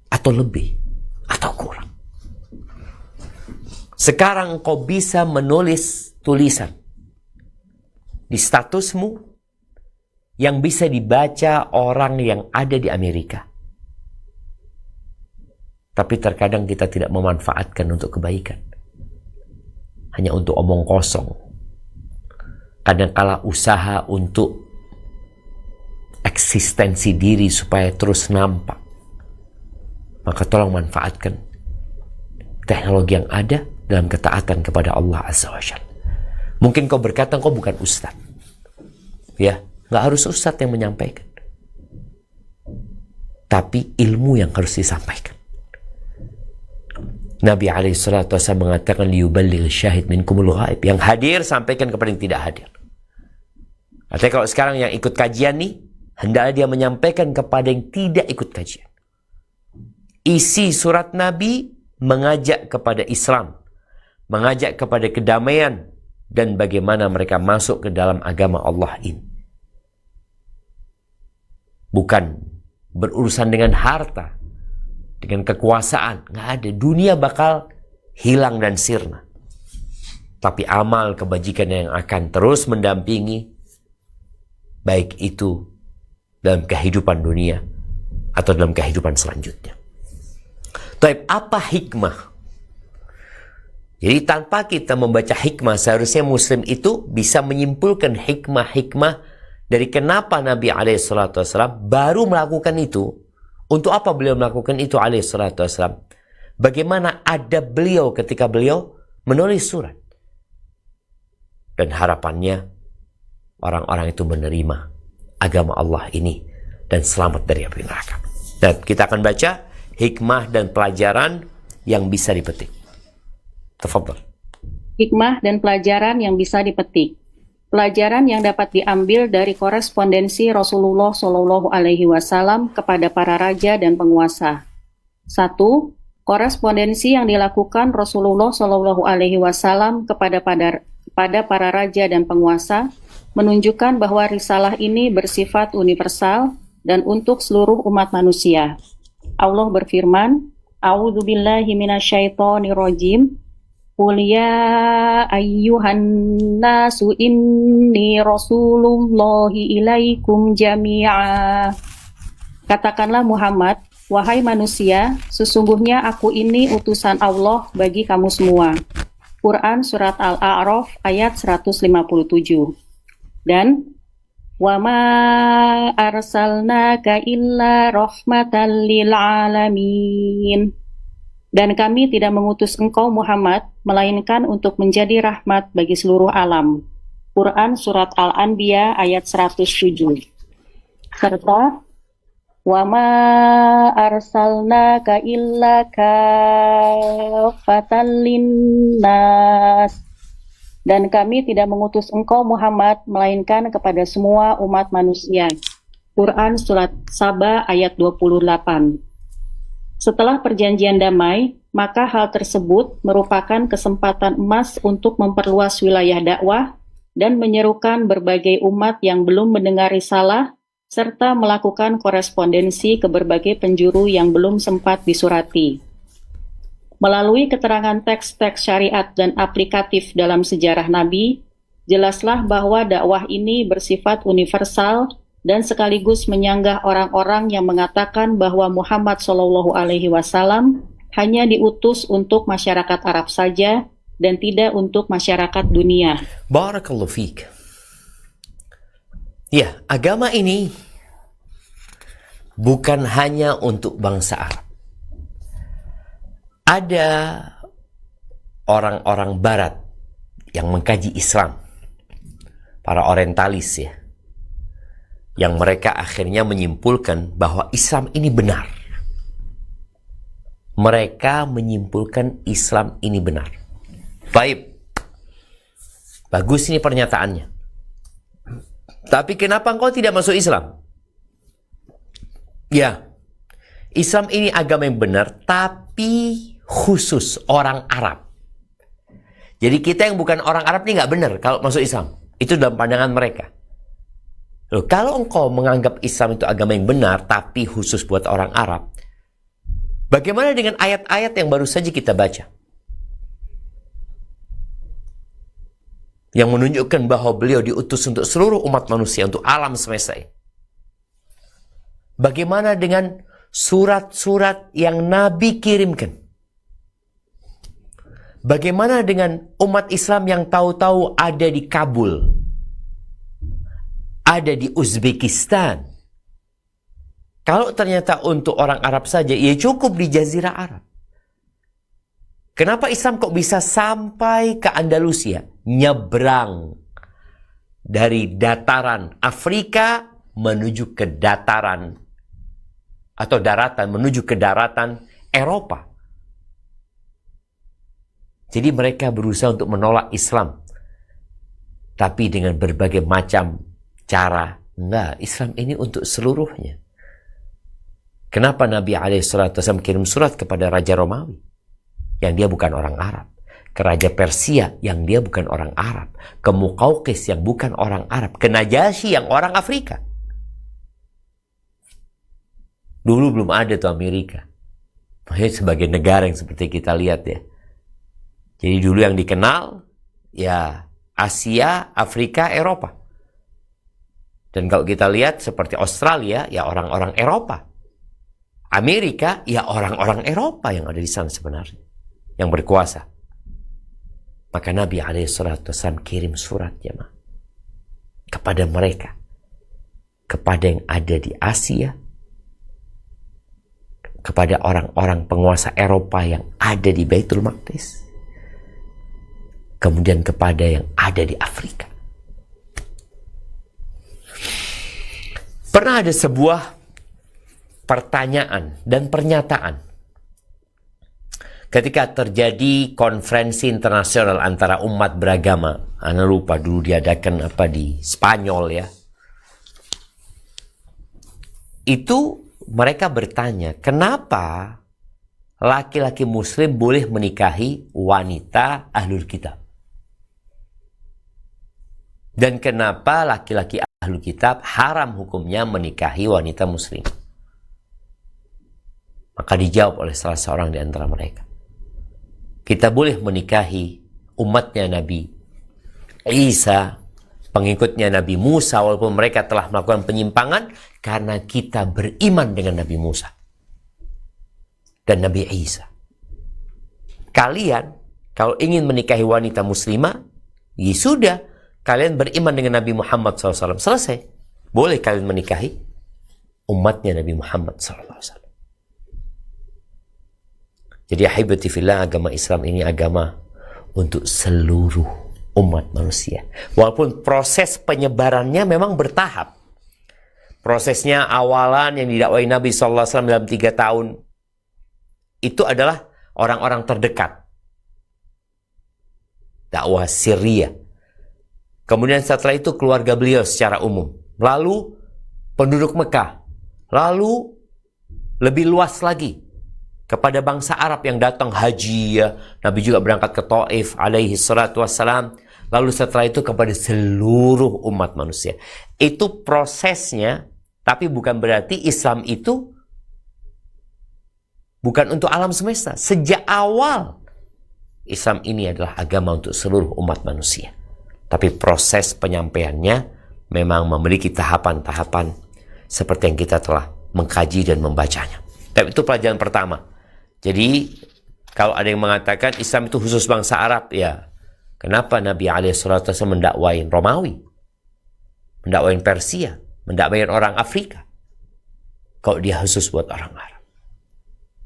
Atau lebih, atau kurang. Sekarang kau bisa menulis tulisan di statusmu yang bisa dibaca orang yang ada di Amerika. Tapi terkadang kita tidak memanfaatkan untuk kebaikan. Hanya untuk omong kosong. Kadangkala usaha untuk eksistensi diri supaya terus nampak. Maka tolong manfaatkan teknologi yang ada dalam ketaatan kepada Allah Azza wa Jalla. Mungkin kau berkata kau bukan ustaz. Ya, nggak harus ustaz yang menyampaikan. Tapi ilmu yang harus disampaikan. Nabi SAW mengatakan liyuballigh syahid minkumul ghaib. Yang hadir sampaikan kepada yang tidak hadir. Artinya kalau sekarang yang ikut kajian nih, hendaklah dia menyampaikan kepada yang tidak ikut kajian. Isi surat Nabi mengajak kepada Islam, mengajak kepada kedamaian, dan bagaimana mereka masuk ke dalam agama Allah ini. Bukan berurusan dengan harta, dengan kekuasaan. Nggak ada. Dunia bakal hilang dan sirna. Tapi amal kebajikan yang akan terus mendampingi, baik itu dalam kehidupan dunia atau dalam kehidupan selanjutnya. Tapi apa hikmah? Jadi tanpa kita membaca hikmah, seharusnya Muslim itu bisa menyimpulkan hikmah-hikmah dari kenapa Nabi SAW baru melakukan itu. Untuk apa beliau melakukan itu SAW? Bagaimana adab beliau ketika beliau menulis surat. Dan harapannya orang-orang itu menerima agama Allah ini dan selamat dari api neraka. Dan kita akan baca hikmah dan pelajaran yang bisa dipetik. Tafadhal. Hikmah dan pelajaran yang bisa dipetik. Pelajaran yang dapat diambil dari korespondensi Rasulullah Shallallahu Alaihi Wasallam kepada para raja dan penguasa. 1. Korespondensi yang dilakukan Rasulullah Shallallahu Alaihi Wasallam kepada para raja dan penguasa menunjukkan bahwa risalah ini bersifat universal dan untuk seluruh umat manusia. Allah berfirman, A'udzubillahi minasyaitonirrajim. Qul ya ayyuhan nasu inni rasulullahi ilaikum jami'a. Katakanlah Muhammad, wahai manusia, sesungguhnya aku ini utusan Allah bagi kamu semua. Quran Surat Al-A'raf ayat 157. Dan wa ma arsalnaka illa rahmatan lil alamin. Dan kami tidak mengutus engkau Muhammad melainkan untuk menjadi rahmat bagi seluruh alam. Quran Surat Al-Anbiya ayat 107. Serta wa ma arsalnaka illa kafatan linnas. Dan kami tidak mengutus engkau Muhammad melainkan kepada semua umat manusia. Quran Surat Saba ayat 28. Setelah perjanjian damai, maka hal tersebut merupakan kesempatan emas untuk memperluas wilayah dakwah dan menyerukan berbagai umat yang belum mendengar risalah, serta melakukan korespondensi ke berbagai penjuru yang belum sempat disurati. Melalui keterangan teks-teks syariat dan aplikatif dalam sejarah Nabi, jelaslah bahwa dakwah ini bersifat universal dan sekaligus menyanggah orang-orang yang mengatakan bahwa Muhammad SAW hanya diutus untuk masyarakat Arab saja dan tidak untuk masyarakat dunia. Barakallahu fiik. Ya, agama ini bukan hanya untuk bangsa Arab. Ada orang-orang Barat yang mengkaji Islam, para orientalis ya, yang mereka akhirnya menyimpulkan bahwa Islam ini benar. Mereka menyimpulkan Islam ini benar. Baik. Bagus ini pernyataannya. Tapi kenapa engkau tidak masuk Islam? Ya, Islam ini agama yang benar, tapi khusus orang Arab. Jadi kita yang bukan orang Arab ini nggak benar kalau masuk Islam. Itu dalam pandangan mereka. Loh, kalau engkau menganggap Islam itu agama yang benar, tapi khusus buat orang Arab, bagaimana dengan ayat-ayat yang baru saja kita baca? Yang menunjukkan bahwa beliau diutus untuk seluruh umat manusia, untuk alam semesta ini. Bagaimana dengan surat-surat yang Nabi kirimkan? Bagaimana dengan umat Islam yang tahu-tahu ada di Kabul, ada di Uzbekistan? Kalau ternyata untuk orang Arab saja, ya cukup di Jazirah Arab. Kenapa Islam kok bisa sampai ke Andalusia? Nyebrang dari dataran Afrika menuju ke dataran atau daratan menuju ke daratan Eropa. Jadi mereka berusaha untuk menolak Islam, tapi dengan berbagai macam cara Enggak, Islam ini untuk seluruhnya. Kenapa Nabi SAW kirim surat kepada Raja Romawi yang dia bukan orang Arab, ke Raja Persia yang dia bukan orang Arab, ke Muqawqis yang bukan orang Arab, ke Najasyi yang orang Afrika. Dulu belum ada tuh Amerika. Sebagai negara yang seperti kita lihat ya. Jadi dulu yang dikenal ya Asia, Afrika, Eropa. Dan kalau kita lihat seperti Australia ya orang-orang Eropa. Amerika ya orang-orang Eropa yang ada di sana sebenarnya, yang berkuasa. Maka Nabi SAW kirim surat jemaah kepada mereka, kepada yang ada di Asia, kepada orang-orang penguasa Eropa yang ada di Baitul Maqdis, kemudian kepada yang ada di Afrika. Pernah ada sebuah pertanyaan dan pernyataan ketika terjadi konferensi internasional antara umat beragama. Ana lupa dulu diadakan apa di Spanyol ya. Itu mereka bertanya, kenapa laki-laki muslim boleh menikahi wanita ahlul kitab? Dan kenapa laki-laki ahlul kitab haram hukumnya menikahi wanita muslim? Maka dijawab oleh salah seorang di antara mereka, kita boleh menikahi umatnya Nabi Isa, pengikutnya Nabi Musa, walaupun mereka telah melakukan penyimpangan, karena kita beriman dengan Nabi Musa dan Nabi Isa. Kalian kalau ingin menikahi wanita muslimah, ya sudah, kalian beriman dengan Nabi Muhammad SAW, selesai. Boleh kalian menikahi umatnya Nabi Muhammad SAW. Jadi ahibati fillah, agama Islam ini agama untuk seluruh umat manusia. Walaupun proses penyebarannya memang bertahap. Prosesnya awalan yang didakwai Nabi SAW dalam 3 tahun, itu adalah orang-orang terdekat. Dakwah Syria. Kemudian setelah itu keluarga beliau secara umum. Lalu penduduk Mekah. Lalu lebih luas lagi kepada bangsa Arab yang datang haji ya. Nabi juga berangkat ke Taif alaihi salatu wassalam. Lalu setelah itu kepada seluruh umat manusia. Itu prosesnya, tapi bukan berarti Islam itu bukan untuk alam semesta. Sejak awal Islam ini adalah agama untuk seluruh umat manusia. Tapi proses penyampaiannya memang memiliki tahapan-tahapan seperti yang kita telah mengkaji dan membacanya. Tapi itu pelajaran pertama. Jadi kalau ada yang mengatakan Islam itu khusus bangsa Arab, ya kenapa Nabi SAW mendakwain Romawi, mendakwain Persia, mendakwain orang Afrika, kalau dia khusus buat orang Arab?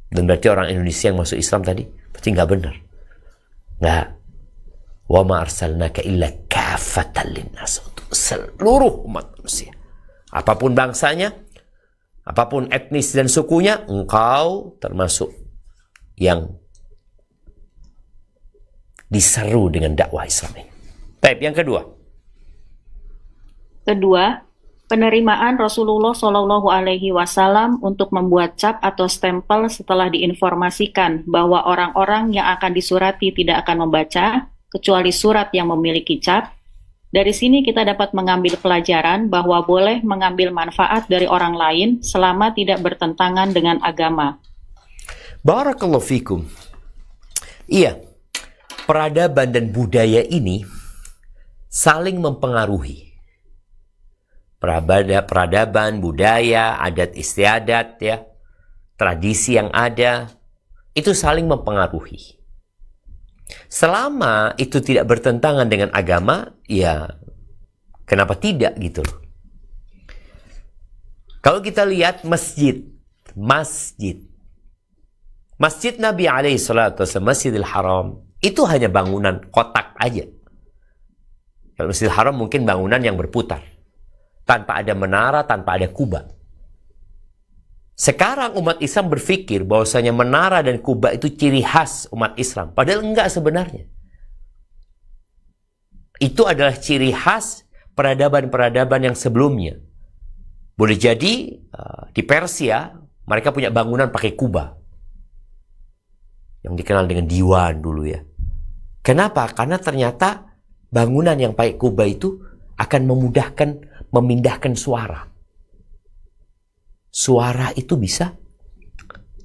Dan berarti orang Indonesia yang masuk Islam tadi berarti nggak benar. Nggak. Wa ma arsalnaka illa kafatan linnas, untuk seluruh umat manusia. Apapun bangsanya, apapun etnis dan sukunya, engkau termasuk yang diseru dengan dakwah Islam ini. Baik, yang kedua. Kedua, penerimaan Rasulullah Shallallahu Alaihi Wasallam untuk membuat cap atau stempel setelah diinformasikan bahwa orang-orang yang akan disurati tidak akan membaca, kecuali surat yang memiliki cap. Dari sini kita dapat mengambil pelajaran bahwa boleh mengambil manfaat dari orang lain selama tidak bertentangan dengan agama. Barakallahu fikum. Iya, peradaban dan budaya ini saling mempengaruhi. Peradaban, budaya, adat istiadat, ya, tradisi yang ada, itu saling mempengaruhi. Selama itu tidak bertentangan dengan agama, ya kenapa tidak gitu loh. Kalau kita lihat masjid Nabi SAW, Masjidil Haram, itu hanya bangunan kotak aja. Kalau Masjidil Haram mungkin bangunan yang berputar, tanpa ada menara, tanpa ada kubah. Sekarang umat Islam berpikir bahwasanya menara dan kubah itu ciri khas umat Islam. Padahal enggak sebenarnya. Itu adalah ciri khas peradaban-peradaban yang sebelumnya. Boleh jadi di Persia mereka punya bangunan pakai kubah yang dikenal dengan diwan dulu ya. Kenapa? Karena ternyata bangunan yang pakai kubah itu akan memudahkan memindahkan suara. Suara itu bisa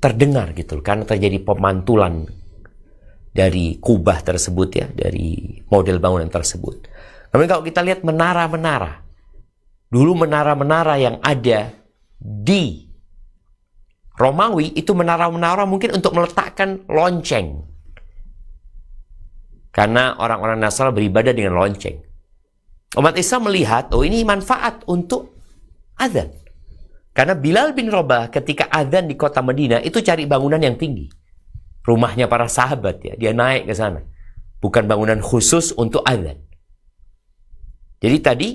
terdengar gitu karena terjadi pemantulan dari kubah tersebut ya, dari model bangunan tersebut. Kemudian kalau kita lihat menara-menara. Dulu menara-menara yang ada di Romawi itu menara-menara mungkin untuk meletakkan lonceng. Karena orang-orang Nasrani beribadah dengan lonceng. Umat Islam melihat, oh ini manfaat untuk azan. Karena Bilal bin Rabah ketika azan di kota Madinah itu cari bangunan yang tinggi. Rumahnya para sahabat ya, dia naik ke sana. Bukan bangunan khusus untuk azan. Jadi tadi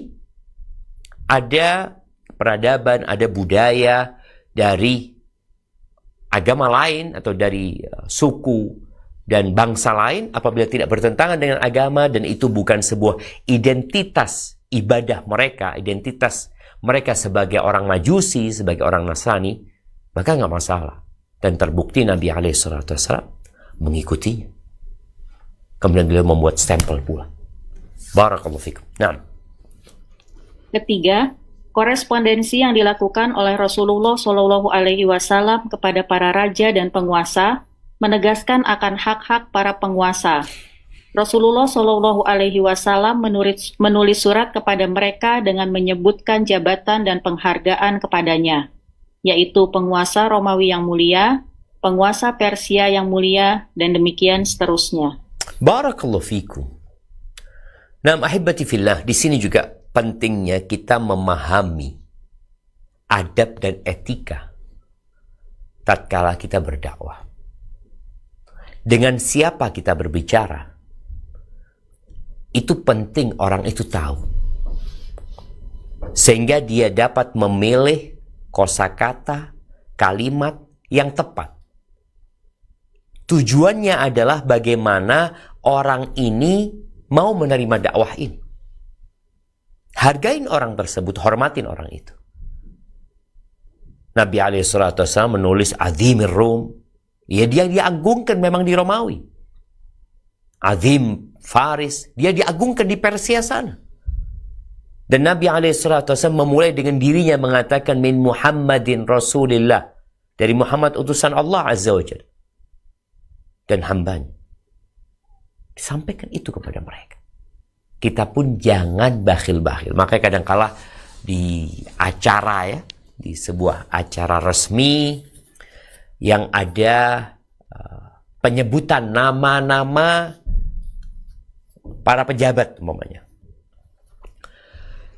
ada peradaban, ada budaya dari agama lain atau dari suku dan bangsa lain apabila tidak bertentangan dengan agama dan itu bukan sebuah identitas ibadah mereka, identitas mereka sebagai orang Majusi, sebagai orang Nasrani, maka nggak masalah. Dan terbukti Nabi SAW mengikutinya. Kemudian beliau membuat stempel pula. Barakallahu fikum. Nah. Ketiga, korespondensi yang dilakukan oleh Rasulullah Shallallahu Alaihi Wasallam kepada para raja dan penguasa menegaskan akan hak-hak para penguasa. Rasulullah Shallallahu Alaihi Wasallam menulis surat kepada mereka dengan menyebutkan jabatan dan penghargaan kepadanya, yaitu penguasa Romawi yang mulia, penguasa Persia yang mulia, dan demikian seterusnya. Barakallahu fikum. Nah, ahibati fillah, di sini juga pentingnya kita memahami adab dan etika tatkala kita berdakwah. Dengan siapa kita berbicara, itu penting orang itu tahu. Sehingga dia dapat memilih kosakata, kalimat yang tepat. Tujuannya adalah bagaimana orang ini mau menerima dakwah ini. Hargain orang tersebut, hormatin orang itu. Nabi SAW menulis Azimir Rum. Ya, dia diagungkan memang di Romawi. Azim Faris, dia diagungkan di Persia sana. Dan Nabi SAW memulai dengan dirinya mengatakan min Muhammadin Rasulillah. Dari Muhammad utusan Allah Azza wa Jalla. Dan hambanya. Disampaikan itu kepada mereka. Kita pun jangan bakhil-bakhil. Makanya kadang-kala di acara ya, di sebuah acara resmi yang ada penyebutan nama-nama para pejabat umpamanya.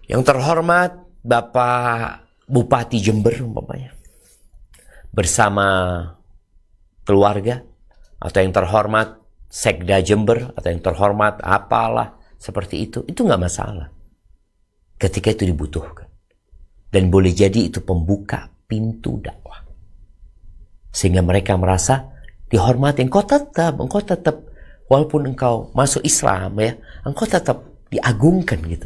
Yang terhormat Bapak Bupati Jember umpamanya. Bersama keluarga, atau yang terhormat Sekda Jember, atau yang terhormat apalah seperti itu nggak masalah ketika itu dibutuhkan, dan boleh jadi itu pembuka pintu dakwah sehingga mereka merasa dihormati. Engkau tetap walaupun engkau masuk Islam ya, engkau tetap diagungkan gitu,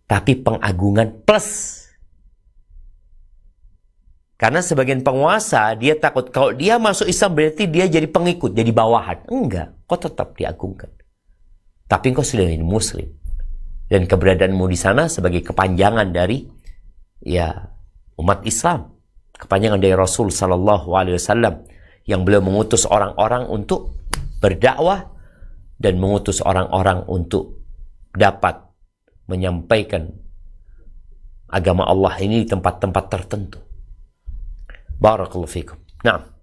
tapi pengagungan plus. Karena sebagian penguasa dia takut kalau dia masuk Islam berarti dia jadi pengikut, jadi bawahan. Enggak, kau tetap diagungkan. Tapi engkau sudah menjadi Muslim. Dan keberadaanmu di sana sebagai kepanjangan dari ya umat Islam. Kepanjangan dari Rasul Sallallahu Alaihi Wasallam yang beliau mengutus orang-orang untuk berdakwah dan mengutus orang-orang untuk dapat menyampaikan agama Allah ini di tempat-tempat tertentu. Barakallahu fikum. Nah.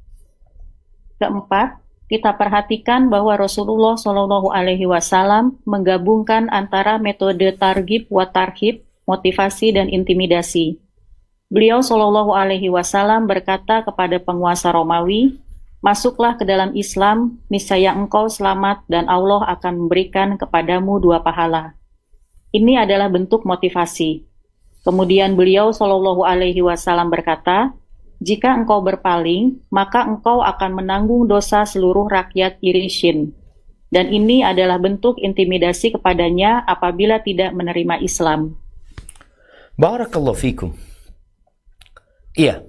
Keempat, kita perhatikan bahwa Rasulullah Shallallahu Alaihi Wasallam menggabungkan antara metode targhib wa tarhib, motivasi dan intimidasi. Beliau Shallallahu Alaihi Wasallam berkata kepada penguasa Romawi, masuklah ke dalam Islam, niscaya engkau selamat dan Allah akan memberikan kepadamu 2 pahala. Ini adalah bentuk motivasi. Kemudian beliau Shallallahu Alaihi Wasallam berkata, jika engkau berpaling, maka engkau akan menanggung dosa seluruh rakyat Irishin. Dan ini adalah bentuk intimidasi kepadanya apabila tidak menerima Islam. Barakallahu fikum. Iya.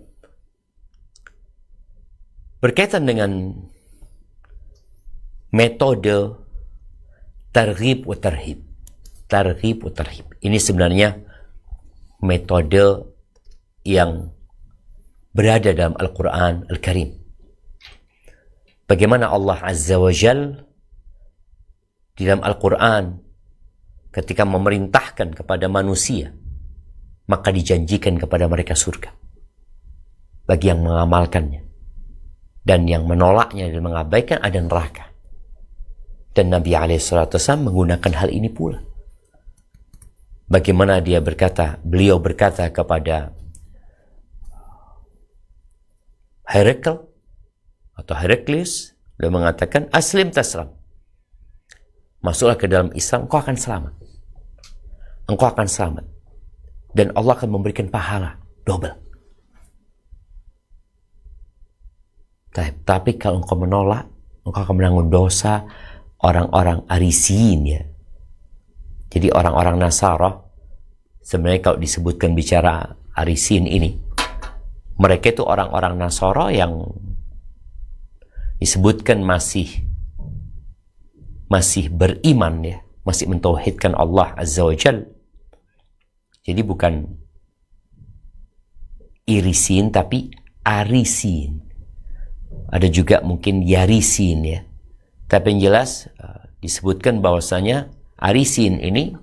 Berkaitan dengan metode targhib wa tarhib. Targhib wa tarhib. Ini sebenarnya metode yang berada dalam Al-Quran Al-Karim. Bagaimana Allah Azza wa Jal di dalam Al-Quran ketika memerintahkan kepada manusia, maka dijanjikan kepada mereka surga bagi yang mengamalkannya, dan yang menolaknya dan mengabaikan ada neraka. Dan Nabi SAW menggunakan hal ini pula. Bagaimana beliau berkata kepada Heraklius, beliau mengatakan, aslim taslam, masuklah ke dalam Islam, engkau akan selamat. Engkau akan selamat. Dan Allah akan memberikan pahala double. Tapi kalau engkau menolak, engkau akan menanggung dosa orang-orang Arisin, ya. Jadi orang-orang Nasara, sebenarnya kalau disebutkan bicara Arisin ini, mereka itu orang-orang Nasara yang disebutkan masih beriman, ya, masih mentauhidkan Allah Azza wa Jal. Jadi bukan Irisin tapi Arisin. Ada juga mungkin Yarisin, ya. Tapi yang jelas disebutkan bahwasanya Arisin ini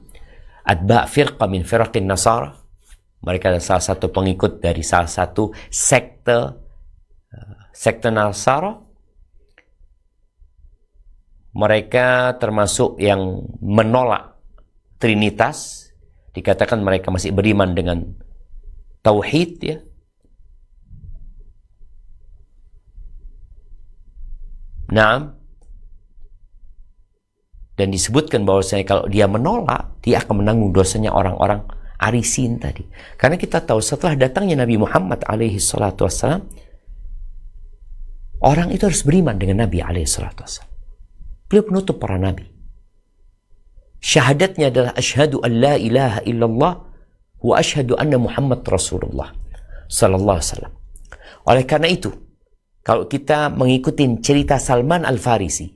atba' firqa min firaqin Nasara. Mereka adalah salah satu pengikut dari salah satu sekte Nasara. Mereka termasuk yang menolak Trinitas. Dikatakan mereka masih beriman dengan Tauhid, ya. Naam. Dan disebutkan bahwasanya kalau dia menolak, dia akan menanggung dosanya orang-orang Arisin tadi. Karena kita tahu setelah datangnya Nabi Muhammad alaihi salatu wassalam, orang itu harus beriman dengan Nabi alaihi salatu wassalam. Beliau penutup para nabi. Syahadatnya adalah asyhadu an la ilaha illallah wa asyhadu anna Muhammad Rasulullah sallallahu alaihi wasallam. Oleh karena itu, kalau kita mengikuti cerita Salman Al-Farisi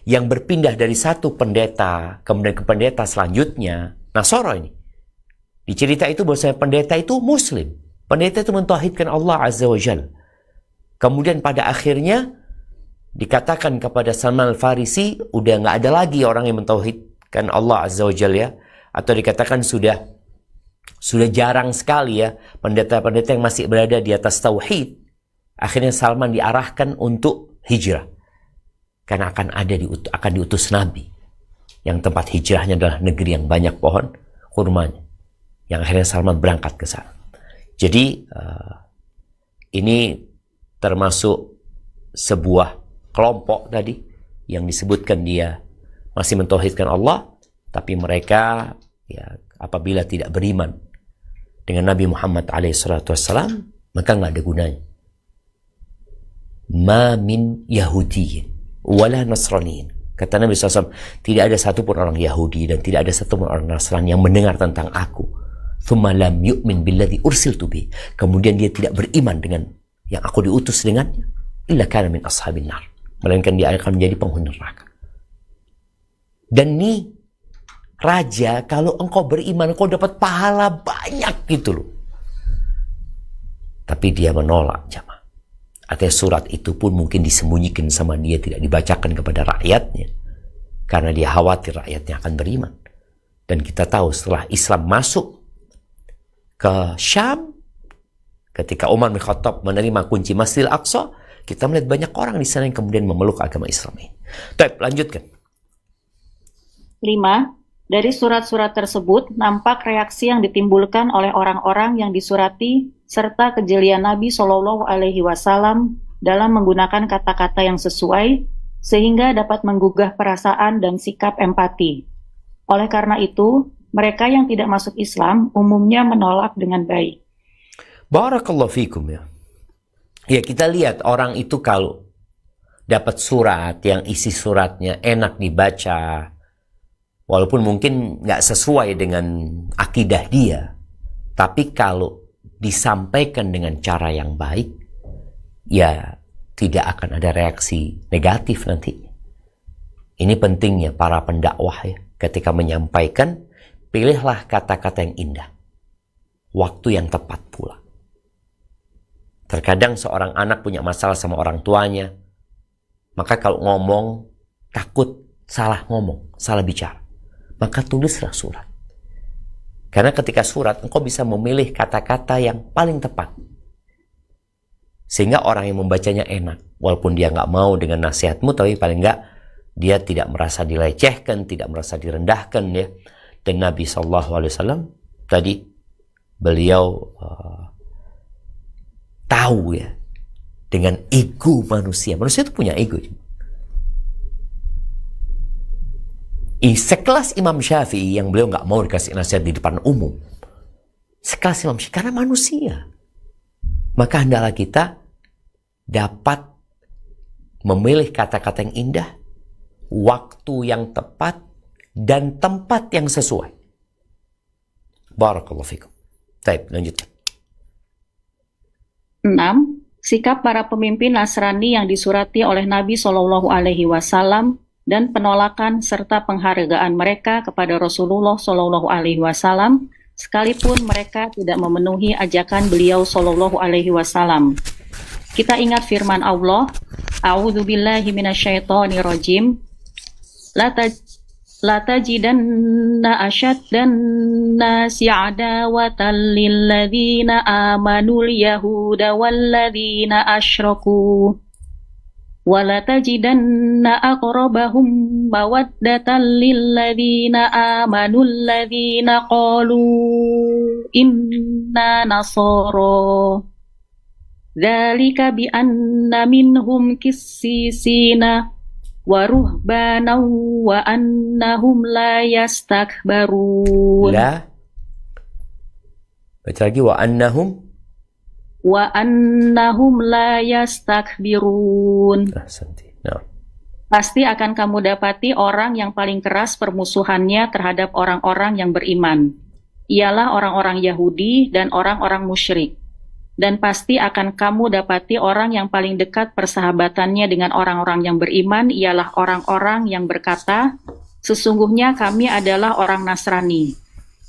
yang berpindah dari satu pendeta kemudian ke pendeta selanjutnya, Nasara ini. Di cerita itu bahwasanya pendeta itu Muslim. Pendeta itu mentauhidkan Allah Azza wa Jal. Kemudian pada akhirnya dikatakan kepada Salman Al-Farisi, udah nggak ada lagi orang yang mentauhidkan Allah Azza wa Jal, ya. Atau dikatakan sudah jarang sekali, ya, pendeta-pendeta yang masih berada di atas tauhid. Akhirnya Salman diarahkan untuk hijrah. Karena akan diutus Nabi yang tempat hijrahnya adalah negeri yang banyak pohon kurmanya. Yang akhirnya Salman berangkat ke sana. Jadi ini termasuk sebuah kelompok tadi yang disebutkan dia masih mentauhidkan Allah, tapi mereka, ya, apabila tidak beriman dengan Nabi Muhammad alaihissalam, maka nggak ada gunanya. Ma min Yahudiyin wala Nasraniyin. Kata Nabi SAW, tidak ada satupun orang Yahudi dan tidak ada satupun orang Nasrani yang mendengar tentang aku. Thumma lam yu'min billadhi ursiltu bih. Kemudian dia tidak beriman dengan yang aku diutus dengannya. Illa kana min ashabin nar. Melainkan dia akan menjadi penghuni neraka. Dan nih, raja, kalau engkau beriman, engkau dapat pahala banyak gitu loh. Tapi dia menolak, jamaah. Artinya surat itu pun mungkin disembunyikan sama dia, tidak dibacakan kepada rakyatnya. Karena dia khawatir rakyatnya akan beriman. Dan kita tahu setelah Islam masuk ke Syam, ketika Umar bin Khattab menerima kunci Masjidil Aqsa, kita melihat banyak orang di sana yang kemudian memeluk agama Islam ini. Baik, lanjutkan. 5. Dari surat-surat tersebut nampak reaksi yang ditimbulkan oleh orang-orang yang disurati serta kejelian Nabi Shallallahu Alaihi Wasallam dalam menggunakan kata-kata yang sesuai sehingga dapat menggugah perasaan dan sikap empati. Oleh karena itu, mereka yang tidak masuk Islam umumnya menolak dengan baik. Barakallahu fikum, ya. Ya, kita lihat orang itu kalau dapat surat yang isi suratnya enak dibaca, walaupun mungkin nggak sesuai dengan akidah dia, Tapi kalau disampaikan dengan cara yang baik, ya tidak akan ada reaksi negatif nanti. Ini pentingnya para pendakwah ya. Ketika menyampaikan, pilihlah kata-kata yang indah. Waktu yang tepat pula. Terkadang seorang anak punya masalah sama orang tuanya. Maka kalau ngomong, takut salah ngomong, salah bicara. Maka tulislah surat. Karena ketika surat, engkau bisa memilih kata-kata yang paling tepat. Sehingga orang yang membacanya enak. Walaupun dia nggak mau dengan nasihatmu, tapi paling nggak dia tidak merasa dilecehkan, tidak merasa direndahkan ya. Dan Nabi SAW tadi beliau tahu ya dengan ego manusia. Manusia itu punya ego. Sekelas Imam Syafi'i yang beliau nggak mau dikasih nasihat di depan umum. Sekelas Imam Syafi'i karena manusia. Maka hendaklah kita dapat memilih kata-kata yang indah, waktu yang tepat, dan tempat yang sesuai. Barakallahu fikum. Baik, lanjutkan. 6. Sikap para pemimpin Nasrani yang disurati oleh Nabi Shallallahu Alaihi Wasallam dan penolakan serta penghargaan mereka kepada Rasulullah Shallallahu Alaihi Wasallam, sekalipun mereka tidak memenuhi ajakan beliau Shallallahu Alaihi Wasallam. Kita ingat firman Allah, A'udzubillahi minasyaitonirrajim. La tajidanna asyaddan nasi adawatan lilladzina amanul yahuda walladzina asyraku. Wa la tajidanna aqrabahum mawaddatan lilladzina amanul ladzina qalu inna nasara. Dzalika bi anna minhum qissisina wa ruhbanan wa annahum la yastakbarun. La. Baca lagi wa annahum la yastakbirun. Nah. Pasti akan kamu dapati orang yang paling keras permusuhannya terhadap orang-orang yang beriman. Ialah orang-orang Yahudi dan orang-orang musyrik. Dan pasti akan kamu dapati orang yang paling dekat persahabatannya dengan orang-orang yang beriman ialah orang-orang yang berkata, sesungguhnya kami adalah orang Nasrani.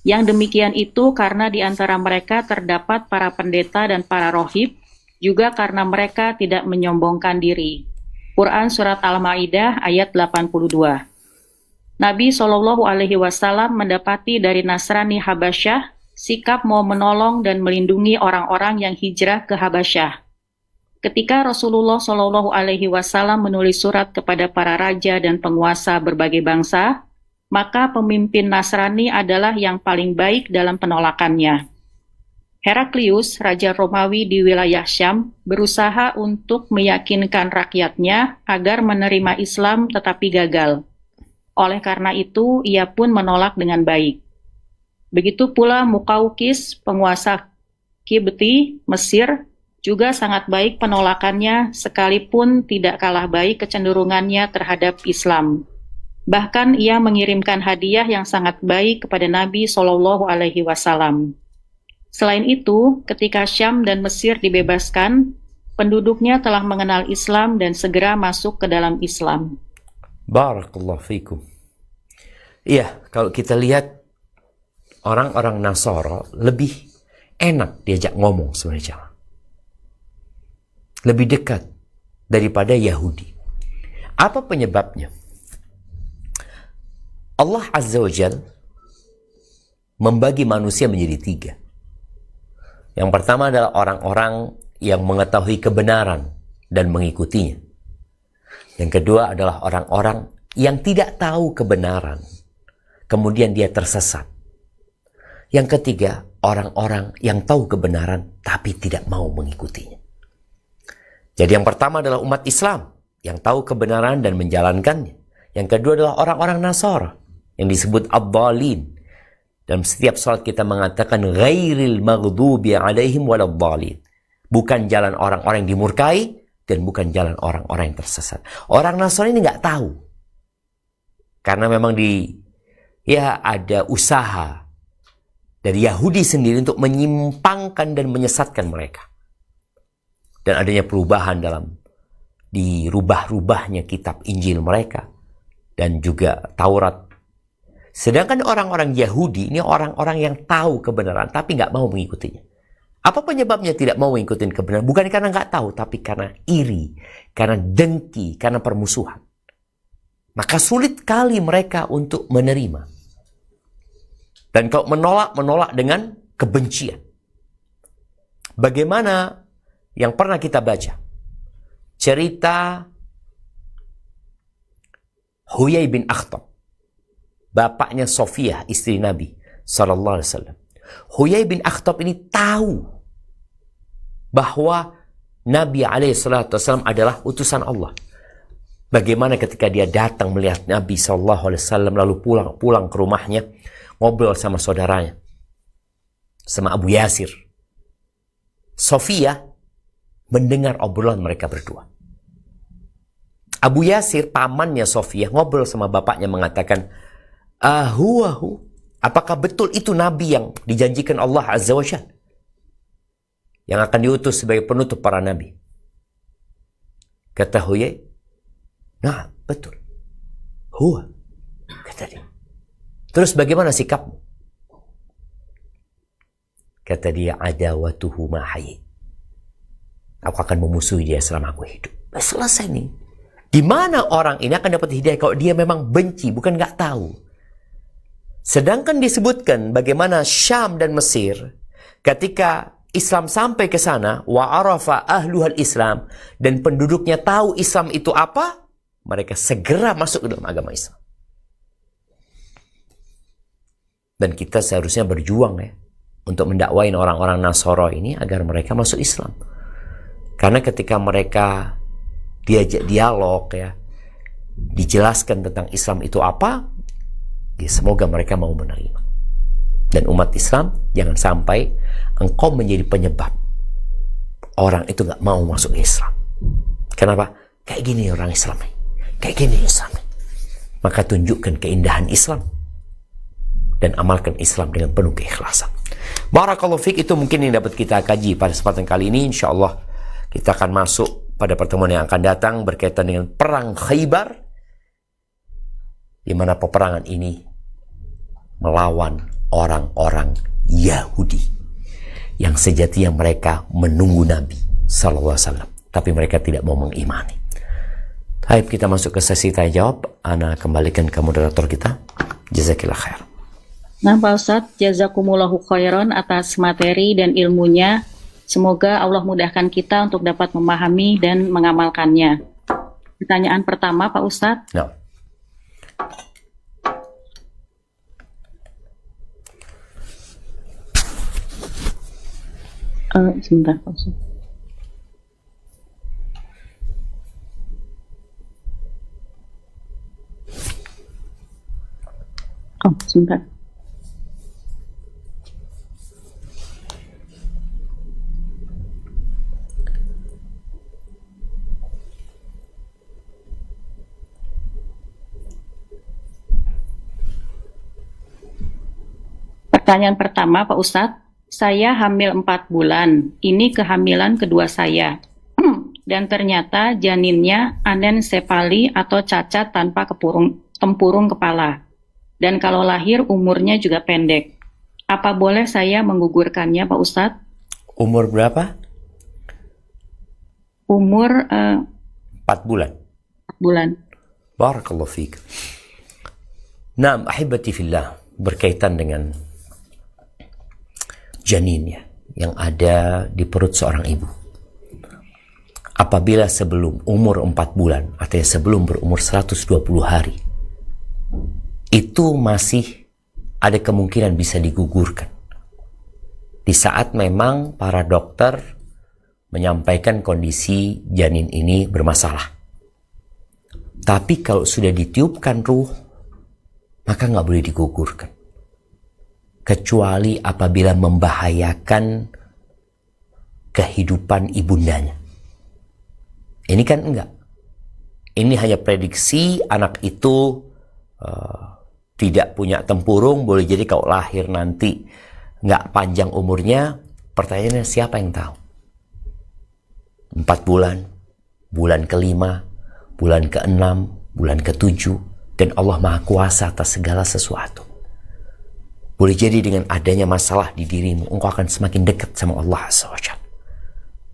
Yang demikian itu karena di antara mereka terdapat para pendeta dan para rohib, juga karena mereka tidak menyombongkan diri. Quran Surat Al-Ma'idah ayat 82. Nabi SAW mendapati dari Nasrani Habasyah sikap mau menolong dan melindungi orang-orang yang hijrah ke Habasyah. Ketika Rasulullah SAW menulis surat kepada para raja dan penguasa berbagai bangsa, maka pemimpin Nasrani adalah yang paling baik dalam penolakannya. Heraklius, Raja Romawi di wilayah Syam, berusaha untuk meyakinkan rakyatnya agar menerima Islam tetapi gagal. Oleh karena itu, ia pun menolak dengan baik. Begitu pula Muqawqis, penguasa Kibti, Mesir, juga sangat baik penolakannya sekalipun tidak kalah baik kecenderungannya terhadap Islam. Bahkan ia mengirimkan hadiah yang sangat baik kepada Nabi SAW. Selain itu, ketika Syam dan Mesir dibebaskan, penduduknya telah mengenal Islam dan segera masuk ke dalam Islam. Barakallahu fikum. Iya, kalau kita lihat orang-orang Nasara lebih enak diajak ngomong sebenarnya. Lebih dekat daripada Yahudi. Apa penyebabnya? Allah Azza wa Jalla membagi manusia menjadi 3. Yang pertama adalah orang-orang yang mengetahui kebenaran dan mengikutinya. Yang kedua adalah orang-orang yang tidak tahu kebenaran, kemudian dia tersesat. Yang ketiga, orang-orang yang tahu kebenaran tapi tidak mau mengikutinya. Jadi yang pertama adalah umat Islam yang tahu kebenaran dan menjalankannya. Yang kedua adalah orang-orang Nasara yang disebut ad-dhalin. Dalam setiap salat kita mengatakan ghairil maghdubi alaihim waladhdallin. Bukan jalan orang-orang yang dimurkai dan bukan jalan orang-orang yang tersesat. Orang Nasrani ini nggak tahu. Karena memang ada usaha dari Yahudi sendiri untuk menyimpangkan dan menyesatkan mereka. Dan adanya perubahan dalam dirubah-rubahnya kitab Injil mereka dan juga Taurat. Sedangkan orang-orang Yahudi ini orang-orang yang tahu kebenaran tapi nggak mau mengikutinya. Apa penyebabnya tidak mau mengikuti kebenaran? Bukan karena nggak tahu, tapi karena iri, karena dengki, karena permusuhan. Maka sulit kali mereka untuk menerima. Dan kalau menolak dengan kebencian. Bagaimana yang pernah kita baca? Cerita Huyai bin Akhtab, bapaknya Sofiyah, istri Nabi sallallahu alaihi wasallam. Huyai bin Akhtab ini tahu bahwa Nabi alaihi salatu wasallam adalah utusan Allah. Bagaimana ketika dia datang melihat Nabi sallallahu alaihi wasallam lalu pulang ke rumahnya, ngobrol sama saudaranya, sama Abu Yasir. Sofiyah mendengar obrolan mereka berdua. Abu Yasir, pamannya Sofiyah, ngobrol sama bapaknya mengatakan, apakah betul itu Nabi yang dijanjikan Allah Azza wa Jalla? Yang akan diutus sebagai penutup para Nabi. Kata Huyai, nah betul. Huwa. Kata dia. Terus bagaimana sikapmu? Kata dia, adawatuhu ma'hayi. Aku akan memusuhi dia selama aku hidup. Selesai nih. Di mana orang ini akan dapat hidayah kalau dia memang benci, bukan nggak tahu. Sedangkan disebutkan bagaimana Syam dan Mesir ketika Islam sampai ke sana, wa arafa ahluhal Islam, dan penduduknya tahu Islam itu apa, mereka segera masuk ke dalam agama Islam. Dan kita seharusnya berjuang ya untuk mendakwain orang-orang Nasara ini agar mereka masuk Islam. Karena ketika mereka diajak dialog ya, dijelaskan tentang Islam itu apa, ya semoga mereka mau menerima. Dan umat Islam, jangan sampai engkau menjadi penyebab orang itu gak mau masuk Islam. Kenapa? Kayak gini orang Islam. Kayak gini Islam. Maka tunjukkan keindahan Islam dan amalkan Islam dengan penuh keikhlasan. Barakallahu fiik, itu mungkin yang dapat kita kaji pada kesempatan kali ini. InsyaAllah kita akan masuk pada pertemuan yang akan datang berkaitan dengan perang Khaybar, di mana peperangan ini melawan orang-orang Yahudi yang sejatinya mereka menunggu Nabi sallallahu alaihi wasallam, tapi mereka tidak mau mengimani. Baik, kita masuk ke sesi tanya jawab. Ana kembalikan ke moderator kita. Jazakillah khair. Nah Pak Ustadz, jazakumullahu khairan atas materi dan ilmunya. Semoga Allah mudahkan kita untuk dapat memahami dan mengamalkannya. Pertanyaan pertama Pak Ustadz. No. Sebentar Pak Ustadz. Sebentar. Pertanyaan pertama Pak Ustadz, saya hamil 4 bulan, ini kehamilan kedua saya. Dan ternyata janinnya anencefali atau cacat tanpa tempurung kepala. Dan kalau lahir umurnya juga pendek. Apa boleh saya menggugurkannya Pak Ustadz? Umur berapa? Umur 4 bulan. 4 bulan. Barakallahu fiik. Naam, ahibati fillah, berkaitan dengan janinnya yang ada di perut seorang ibu. Apabila sebelum umur 4 bulan, artinya sebelum berumur 120 hari, itu masih ada kemungkinan bisa digugurkan. Di saat memang para dokter menyampaikan kondisi janin ini bermasalah. Tapi kalau sudah ditiupkan ruh, maka nggak boleh digugurkan. Kecuali apabila membahayakan kehidupan ibundanya. Ini kan enggak. Ini hanya prediksi anak itu tidak punya tempurung, boleh jadi kalau lahir nanti nggak panjang umurnya, pertanyaannya siapa yang tahu? 4 bulan, bulan ke-5, bulan ke-6, bulan ke-7, dan Allah Maha Kuasa atas segala sesuatu. Boleh jadi dengan adanya masalah di dirimu, engkau akan semakin dekat sama Allah Azza wa Jalla.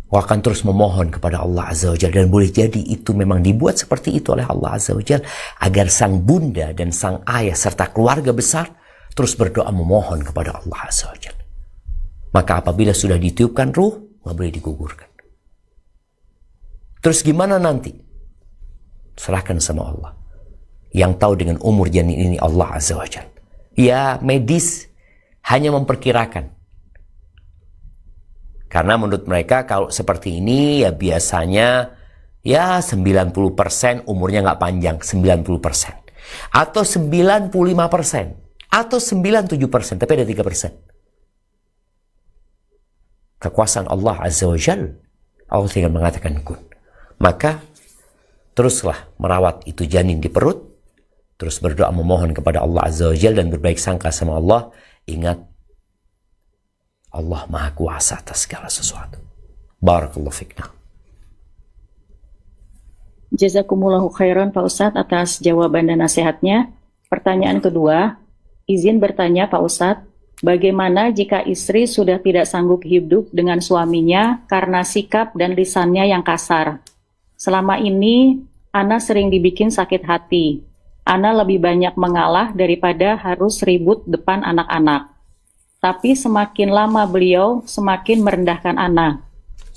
Engkau akan terus memohon kepada Allah Azza wa Jalla, dan boleh jadi itu memang dibuat seperti itu oleh Allah Azza wa Jalla agar sang bunda dan sang ayah serta keluarga besar terus berdoa memohon kepada Allah Azza wa Jalla. Maka apabila sudah ditiupkan ruh, nggak boleh digugurkan. Terus gimana nanti? Serahkan sama Allah. Yang tahu dengan umur janin ini Allah Azza wa Jalla. Ya, medis hanya memperkirakan. Karena menurut mereka kalau seperti ini ya biasanya ya 90% umurnya nggak panjang, 90%. Atau 95%. Atau 97%, tapi ada 3%. Kekuasaan Allah Azza wa Jalla. Allah tinggal mengatakan kun. Maka teruslah merawat itu janin di perut. Terus berdoa memohon kepada Allah Azza wa Jalla dan berbaik sangka sama Allah. Ingat, Allah Maha Kuasa atas segala sesuatu. Barakallahu fikna. Jazakumullahu khairan Pak Ustadz atas jawaban dan nasihatnya. Pertanyaan kedua, izin bertanya Pak Ustadz, bagaimana jika istri sudah tidak sanggup hidup dengan suaminya karena sikap dan lisannya yang kasar? Selama ini, Ana sering dibikin sakit hati. Ana lebih banyak mengalah daripada harus ribut depan anak-anak. Tapi semakin lama beliau semakin merendahkan Ana.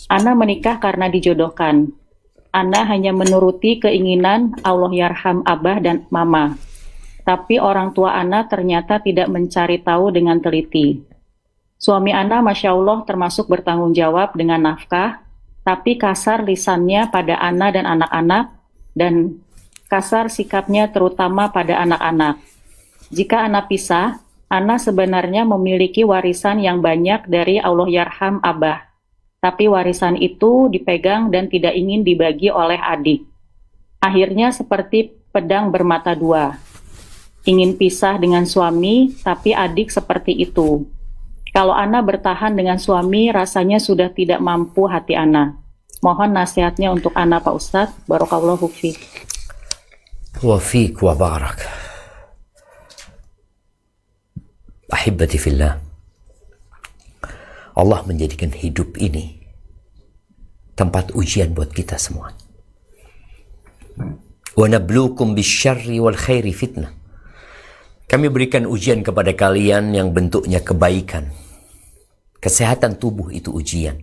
Ana menikah karena dijodohkan. Ana hanya menuruti keinginan Allah yarham Abah dan Mama. Tapi orang tua Ana ternyata tidak mencari tahu dengan teliti. Suami Ana Masya Allah termasuk bertanggung jawab dengan nafkah, tapi kasar lisannya pada Ana dan anak-anak, dan kasar sikapnya terutama pada anak-anak. Jika Ana pisah, Ana sebenarnya memiliki warisan yang banyak dari Allah yarham Abah. Tapi warisan itu dipegang dan tidak ingin dibagi oleh adik. Akhirnya seperti pedang bermata dua. Ingin pisah dengan suami, tapi adik seperti itu. Kalau Ana bertahan dengan suami, rasanya sudah tidak mampu hati Ana. Mohon nasihatnya untuk Ana Pak Ustadz. Barakallahu fiik. Wa fiik wa barak. Ahibati fillah. Allah menjadikan hidup ini tempat ujian buat kita semua. Wa nabluukum bisyarri wal khairi fitnah. Kami berikan ujian kepada kalian yang bentuknya kebaikan. Kesehatan tubuh itu ujian.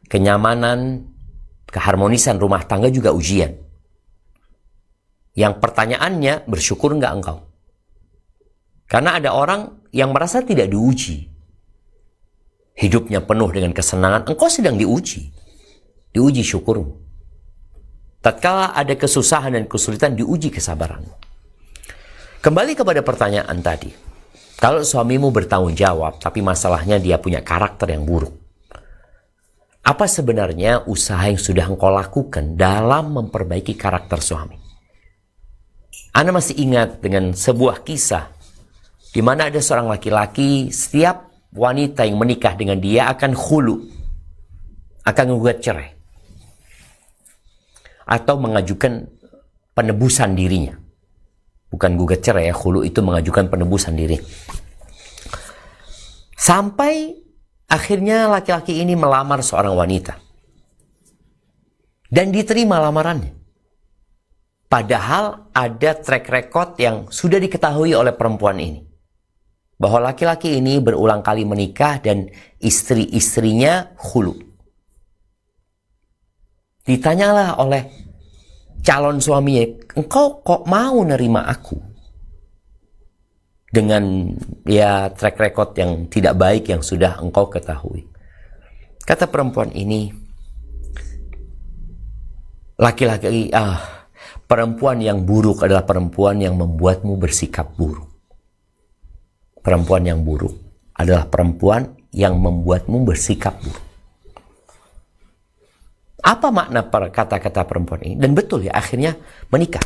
Kenyamanan, keharmonisan rumah tangga juga ujian. Yang pertanyaannya, bersyukur nggak engkau? Karena ada orang yang merasa tidak diuji. Hidupnya penuh dengan kesenangan, engkau sedang diuji. Diuji syukurmu. Tatkala ada kesusahan dan kesulitan, diuji kesabaranmu. Kembali kepada pertanyaan tadi. Kalau suamimu bertanggung jawab, tapi masalahnya dia punya karakter yang buruk. Apa sebenarnya usaha yang sudah engkau lakukan dalam memperbaiki karakter suami? Ana masih ingat dengan sebuah kisah di mana ada seorang laki-laki, setiap wanita yang menikah dengan dia akan khulu, akan menggugat cerai, atau mengajukan penebusan dirinya. Bukan gugat cerai ya, khulu itu mengajukan penebusan diri. Sampai akhirnya laki-laki ini melamar seorang wanita. Dan diterima lamarannya. Padahal ada track record yang sudah diketahui oleh perempuan ini. Bahwa laki-laki ini berulang kali menikah dan istri-istrinya khulu. Ditanyalah oleh calon suaminya, engkau kok mau nerima aku? Dengan ya track record yang tidak baik yang sudah engkau ketahui. Kata perempuan ini, laki-laki, perempuan yang buruk adalah perempuan yang membuatmu bersikap buruk. Perempuan yang buruk adalah perempuan yang membuatmu bersikap buruk. Apa makna kata-kata perempuan ini? Dan betul ya, akhirnya menikah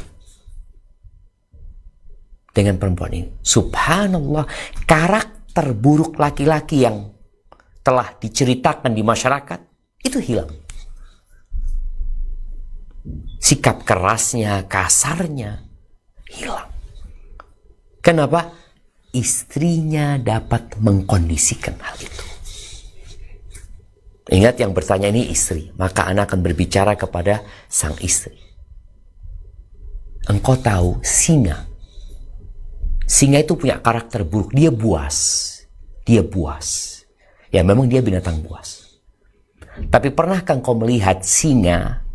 dengan perempuan ini. Subhanallah, karakter terburuk laki-laki yang telah diceritakan di masyarakat itu hilang. Sikap kerasnya, kasarnya hilang. Kenapa? Istrinya dapat mengkondisikan hal itu. Ingat, yang bertanya ini istri, maka anak akan berbicara kepada sang istri. Engkau tahu singa itu punya karakter buruk. Dia buas. Ya memang dia binatang buas. Tapi pernahkah engkau melihat singa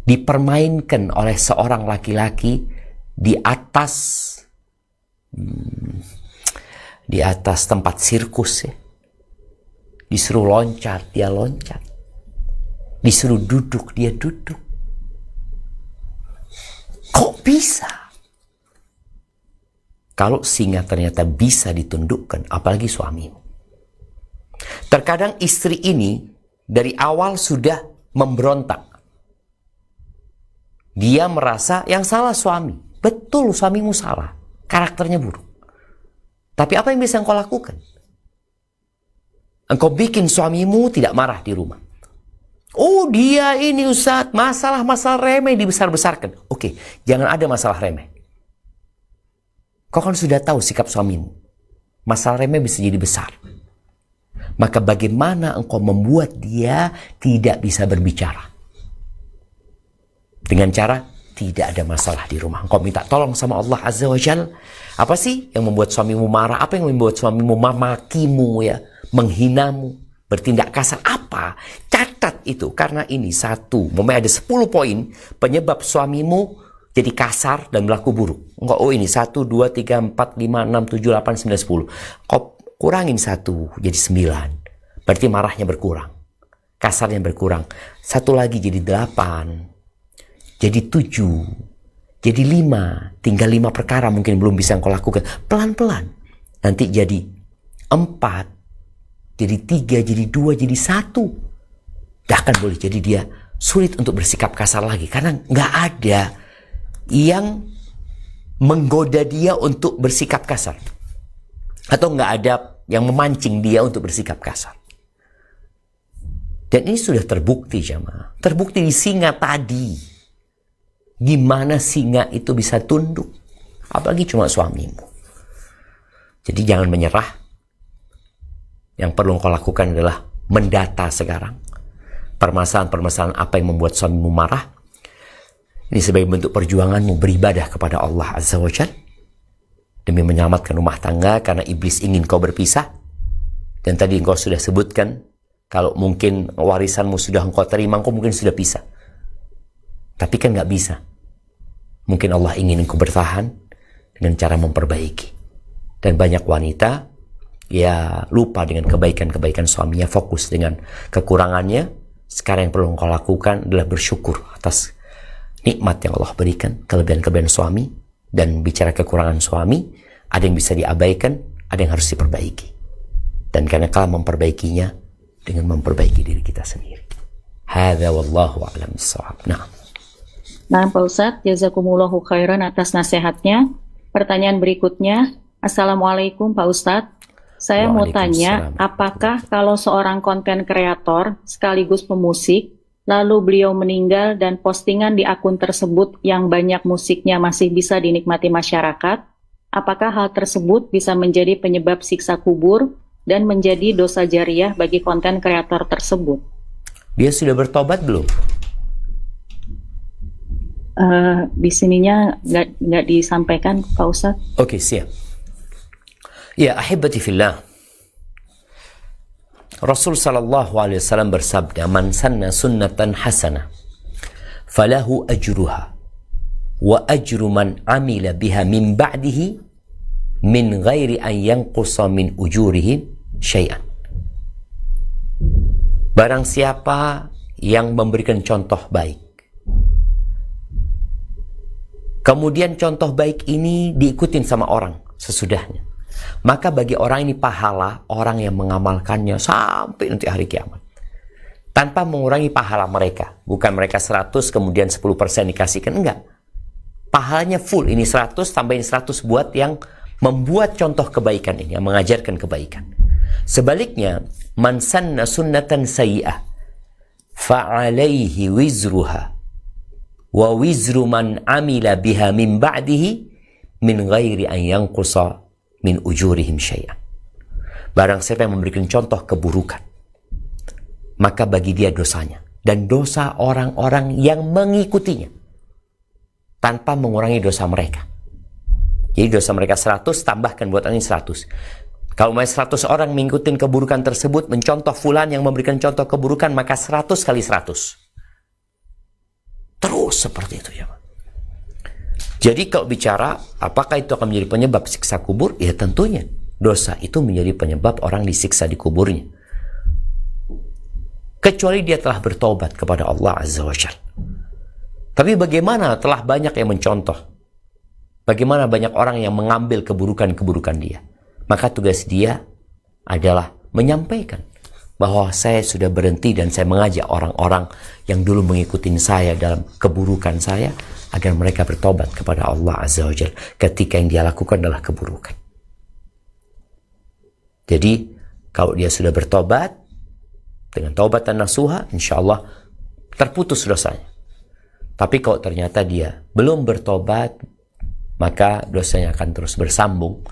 dipermainkan oleh seorang laki-laki di atas tempat sirkus ya? Disuruh loncat, dia loncat. Disuruh duduk, dia duduk. Kok bisa? Kalau singa ternyata bisa ditundukkan, apalagi suamimu. Terkadang istri ini dari awal sudah memberontak. Dia merasa yang salah suami. Betul, suamimu salah. Karakternya buruk. Tapi apa yang bisa engkau lakukan? Engkau bikin suamimu tidak marah di rumah. Oh, dia ini Ustaz, masalah-masalah remeh dibesar-besarkan. Oke, jangan ada masalah remeh. Kau kan sudah tahu sikap suamimu. Masalah remeh bisa jadi besar. Maka bagaimana engkau membuat dia tidak bisa berbicara? Dengan cara tidak ada masalah di rumah. Engkau minta tolong sama Allah Azza wa Jalla. Apa sih yang membuat suamimu marah? Apa yang membuat suamimu memakimu ya? Menghinamu, bertindak kasar, apa? Catat itu, karena ini satu, ada 10 poin penyebab suamimu jadi kasar dan berlaku buruk. Enggak, oh ini 1, 2, 3, 4, 5, 6, 7, 8, 9, 10. Kau kurangin 1 jadi 9. Berarti marahnya berkurang. Kasarnya berkurang. 1 lagi jadi 8. Jadi 7. Jadi 5. Tinggal 5 perkara mungkin belum bisa engkau lakukan. Pelan-pelan. Nanti jadi 4. Jadi 3, jadi 2, jadi 1. Bahkan boleh jadi dia sulit untuk bersikap kasar lagi. Karena nggak ada yang menggoda dia untuk bersikap kasar. Atau nggak ada yang memancing dia untuk bersikap kasar. Dan ini sudah terbukti jamaah. Terbukti di singa tadi. Gimana singa itu bisa tunduk. Apalagi cuma suamimu. Jadi jangan menyerah. Yang perlu kau lakukan adalah mendata sekarang. Permasalahan-permasalahan apa yang membuat suamimu marah. Ini sebagai bentuk perjuanganmu beribadah kepada Allah Azza wa Jalla. Demi menyelamatkan rumah tangga karena iblis ingin kau berpisah. Dan tadi engkau sudah sebutkan, kalau mungkin warisanmu sudah engkau terima, engkau mungkin sudah pisah. Tapi kan nggak bisa. Mungkin Allah ingin engkau bertahan dengan cara memperbaiki. Dan banyak wanita ya lupa dengan kebaikan-kebaikan suaminya, fokus dengan kekurangannya. Sekarang yang perlu engkau lakukan adalah bersyukur atas nikmat yang Allah berikan, kelebihan-kelebihan suami, dan bicara kekurangan suami, ada yang bisa diabaikan, ada yang harus diperbaiki. Dan karena kala memperbaikinya dengan memperbaiki diri kita sendiri. Hadza wallahu a'lam bissawab. Nah, Pak Ustadz, jazakumullahu khairan atas nasihatnya. Pertanyaan berikutnya, Assalamualaikum Pak Ustadz. Saya mau tanya, apakah kalau seorang konten kreator sekaligus pemusik, lalu beliau meninggal dan postingan di akun tersebut yang banyak musiknya masih bisa dinikmati masyarakat, apakah hal tersebut bisa menjadi penyebab siksa kubur dan menjadi dosa jariah bagi konten kreator tersebut? Dia sudah bertobat belum? Di sininya nggak disampaikan Pak Ustadz. Oke, siap. Ya, ahibati fillah. Rasul sallallahu alaihi wasallam bersabda, "Man sanna sunnatan hasanah falahu ajruha wa ajru man amila biha min ba'dihi min ghairi an yanqusa min ujurihim syai'an." Barang siapa yang memberikan contoh baik, kemudian contoh baik ini diikutin sama orang sesudahnya, maka bagi orang ini pahala orang yang mengamalkannya sampai nanti hari kiamat. Tanpa mengurangi pahala mereka. Bukan mereka 100 kemudian 10% dikasihkan. Enggak. Pahalanya full. Ini 100 tambahin 100 buat yang membuat contoh kebaikan ini, yang mengajarkan kebaikan. Sebaliknya, man sanna sunnatan sayyi'ah fa'alaihi wizruha wa wizru man amila biha min ba'dihi min ghairi an yanqusa min ujurihim syai'an. Barang siapa yang memberikan contoh keburukan, maka bagi dia dosanya dan dosa orang-orang yang mengikutinya tanpa mengurangi dosa mereka. Jadi dosa mereka 100, tambahkan buat ini 100. Kalau 100 orang mengikuti keburukan tersebut, mencontoh fulan yang memberikan contoh keburukan, maka 100 kali 100. Terus seperti itu ya. Jadi kalau bicara, apakah itu akan menjadi penyebab siksa kubur? Ya tentunya. Dosa itu menjadi penyebab orang disiksa di kuburnya. Kecuali dia telah bertobat kepada Allah Azza wa Jalla. Tapi bagaimana telah banyak yang mencontoh? Bagaimana banyak orang yang mengambil keburukan-keburukan dia? Maka tugas dia adalah menyampaikan bahwa saya sudah berhenti dan saya mengajak orang-orang yang dulu mengikuti saya dalam keburukan saya agar mereka bertobat kepada Allah Azza wa Jalla ketika yang dia lakukan adalah keburukan. Jadi kalau dia sudah bertobat dengan taubat dan nasuha, insya Allah terputus dosanya. Tapi kalau ternyata dia belum bertobat, maka dosanya akan terus bersambung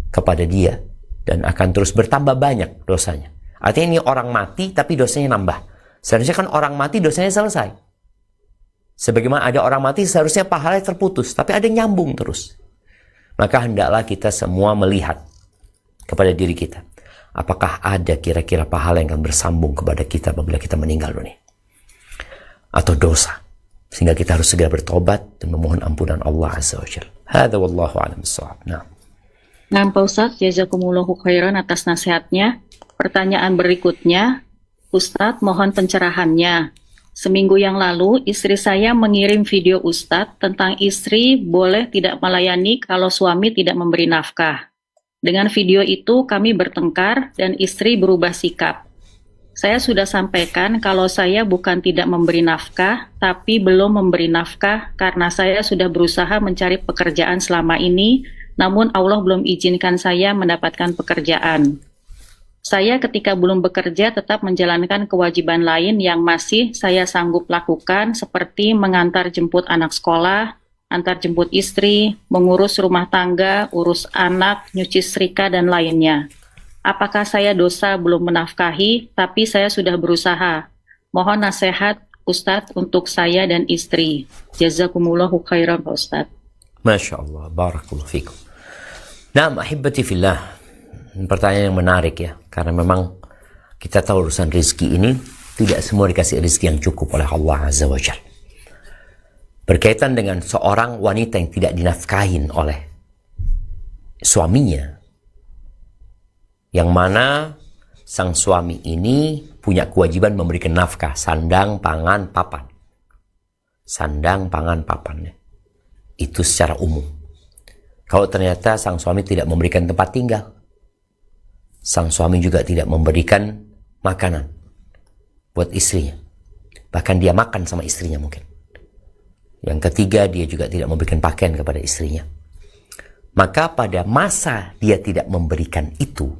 kepada dia dan akan terus bertambah banyak dosanya. Artinya ini orang mati tapi dosanya nambah. Seharusnya kan orang mati dosanya selesai. Sebagaimana ada orang mati seharusnya pahalanya terputus, tapi ada nyambung terus. Maka hendaklah kita semua melihat kepada diri kita. Apakah ada kira-kira pahala yang akan bersambung kepada kita apabila kita meninggal dunia? Atau dosa? Sehingga kita harus segera bertobat dan memohon ampunan Allah Azza wa Jalla. Hadza wallahu a'lam bissawab. Nah, Pak Ustadz, jazakumullahu khairan atas nasihatnya. Pertanyaan berikutnya, Ustadz mohon pencerahannya. Seminggu yang lalu, istri saya mengirim video Ustadz tentang istri boleh tidak melayani kalau suami tidak memberi nafkah. Dengan video itu kami bertengkar dan istri berubah sikap. Saya sudah sampaikan kalau saya bukan tidak memberi nafkah, tapi belum memberi nafkah karena saya sudah berusaha mencari pekerjaan selama ini, namun Allah belum izinkan saya mendapatkan pekerjaan. Saya ketika belum bekerja tetap menjalankan kewajiban lain yang masih saya sanggup lakukan seperti mengantar jemput anak sekolah, antar jemput istri, mengurus rumah tangga, urus anak, nyuci setrika, dan lainnya. Apakah saya dosa belum menafkahi, tapi saya sudah berusaha. Mohon nasihat Ustadz untuk saya dan istri. Jazakumullahu khairan Pak Ustadz. Masya Allah, barakallahu fikum. Nah, ahibati fillah. Pertanyaan yang menarik ya. Karena memang kita tahu urusan rezeki ini tidak semua dikasih rezeki yang cukup oleh Allah Azza wa Jalla. Berkaitan dengan seorang wanita yang tidak dinafkahin oleh suaminya, yang mana sang suami ini punya kewajiban memberikan nafkah, sandang, pangan, papan. Sandang, pangan, papan. Itu secara umum. Kalau ternyata sang suami tidak memberikan tempat tinggal, sang suami juga tidak memberikan makanan buat istrinya. Bahkan dia makan sama istrinya mungkin. Yang ketiga, dia juga tidak memberikan pakaian kepada istrinya. Maka pada masa dia tidak memberikan itu,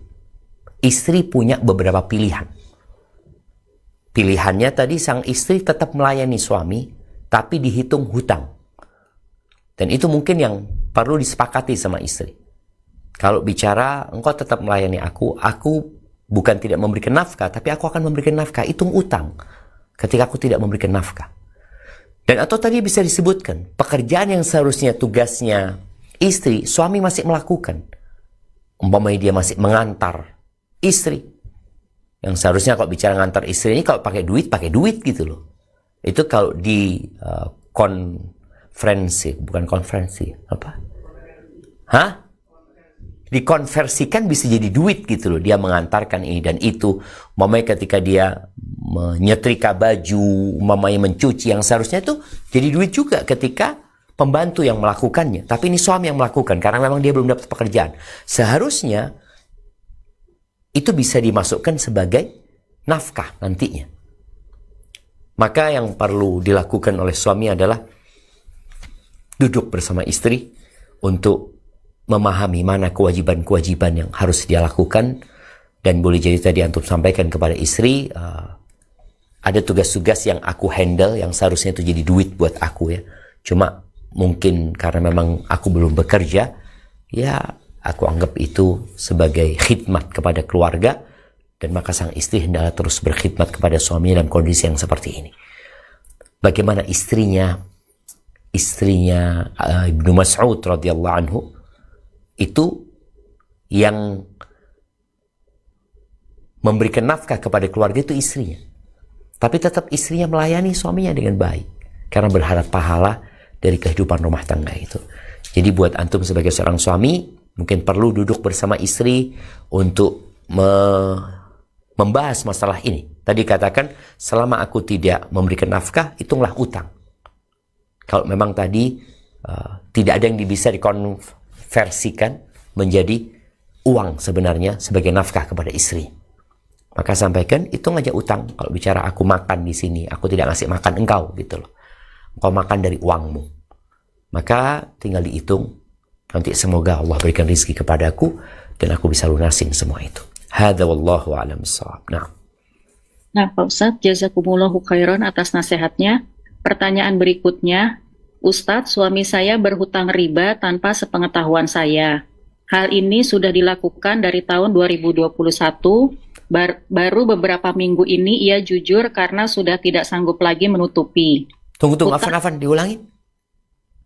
istri punya beberapa pilihan. Pilihannya tadi sang istri tetap melayani suami, tapi dihitung hutang. Dan itu mungkin yang perlu disepakati sama istri. Kalau bicara, engkau tetap melayani aku bukan tidak memberikan nafkah, tapi aku akan memberikan nafkah, hitung utang ketika aku tidak memberikan nafkah. Dan atau tadi bisa disebutkan, pekerjaan yang seharusnya tugasnya istri, suami masih melakukan. Umpamanya dia masih mengantar istri. Yang seharusnya kalau bicara ngantar istri ini, kalau pakai duit gitu loh. Itu kalau di dikonversikan bisa jadi duit gitu loh. Dia mengantarkan ini dan itu. Umpamanya ketika dia menyetrika baju, umpamanya mencuci, yang seharusnya itu jadi duit juga ketika pembantu yang melakukannya. Tapi ini suami yang melakukan karena memang dia belum dapat pekerjaan. Seharusnya itu bisa dimasukkan sebagai nafkah nantinya. Maka yang perlu dilakukan oleh suami adalah duduk bersama istri untuk memahami mana kewajiban-kewajiban yang harus dia lakukan. Dan boleh jadi tadi antum sampaikan kepada istri, ada tugas-tugas yang aku handle yang seharusnya itu jadi duit buat aku ya. Cuma mungkin karena memang aku belum bekerja, ya aku anggap itu sebagai khidmat kepada keluarga. Dan maka sang istri hendaklah terus berkhidmat kepada suaminya dalam kondisi yang seperti ini. Bagaimana istrinya Ibnu Mas'ud radhiyallahu anhu itu yang memberikan nafkah kepada keluarga itu istrinya. Tapi tetap istrinya melayani suaminya dengan baik. Karena berharap pahala dari kehidupan rumah tangga itu. Jadi buat antum sebagai seorang suami, mungkin perlu duduk bersama istri untuk membahas masalah ini. Tadi katakan, selama aku tidak memberikan nafkah, hitunglah utang. Kalau memang tadi tidak ada yang bisa dikonversikan menjadi uang sebenarnya sebagai nafkah kepada istri. Maka sampaikan, hitung aja utang. Kalau bicara aku makan di sini, aku tidak ngasih makan engkau gitu loh. Engkau makan dari uangmu. Maka tinggal dihitung. Nanti semoga Allah berikan rezeki kepadaku dan aku bisa lunasin semua itu. Hadza wallahu a'lam bissawab. Nah, Pak Ustadz, jazakumullahu khairan atas nasihatnya. Pertanyaan berikutnya, Ustadz, suami saya berhutang riba tanpa sepengetahuan saya. Hal ini sudah dilakukan dari tahun 2021. Baru beberapa minggu ini ia jujur karena sudah tidak sanggup lagi menutupi. Tunggu, Afan, diulangin.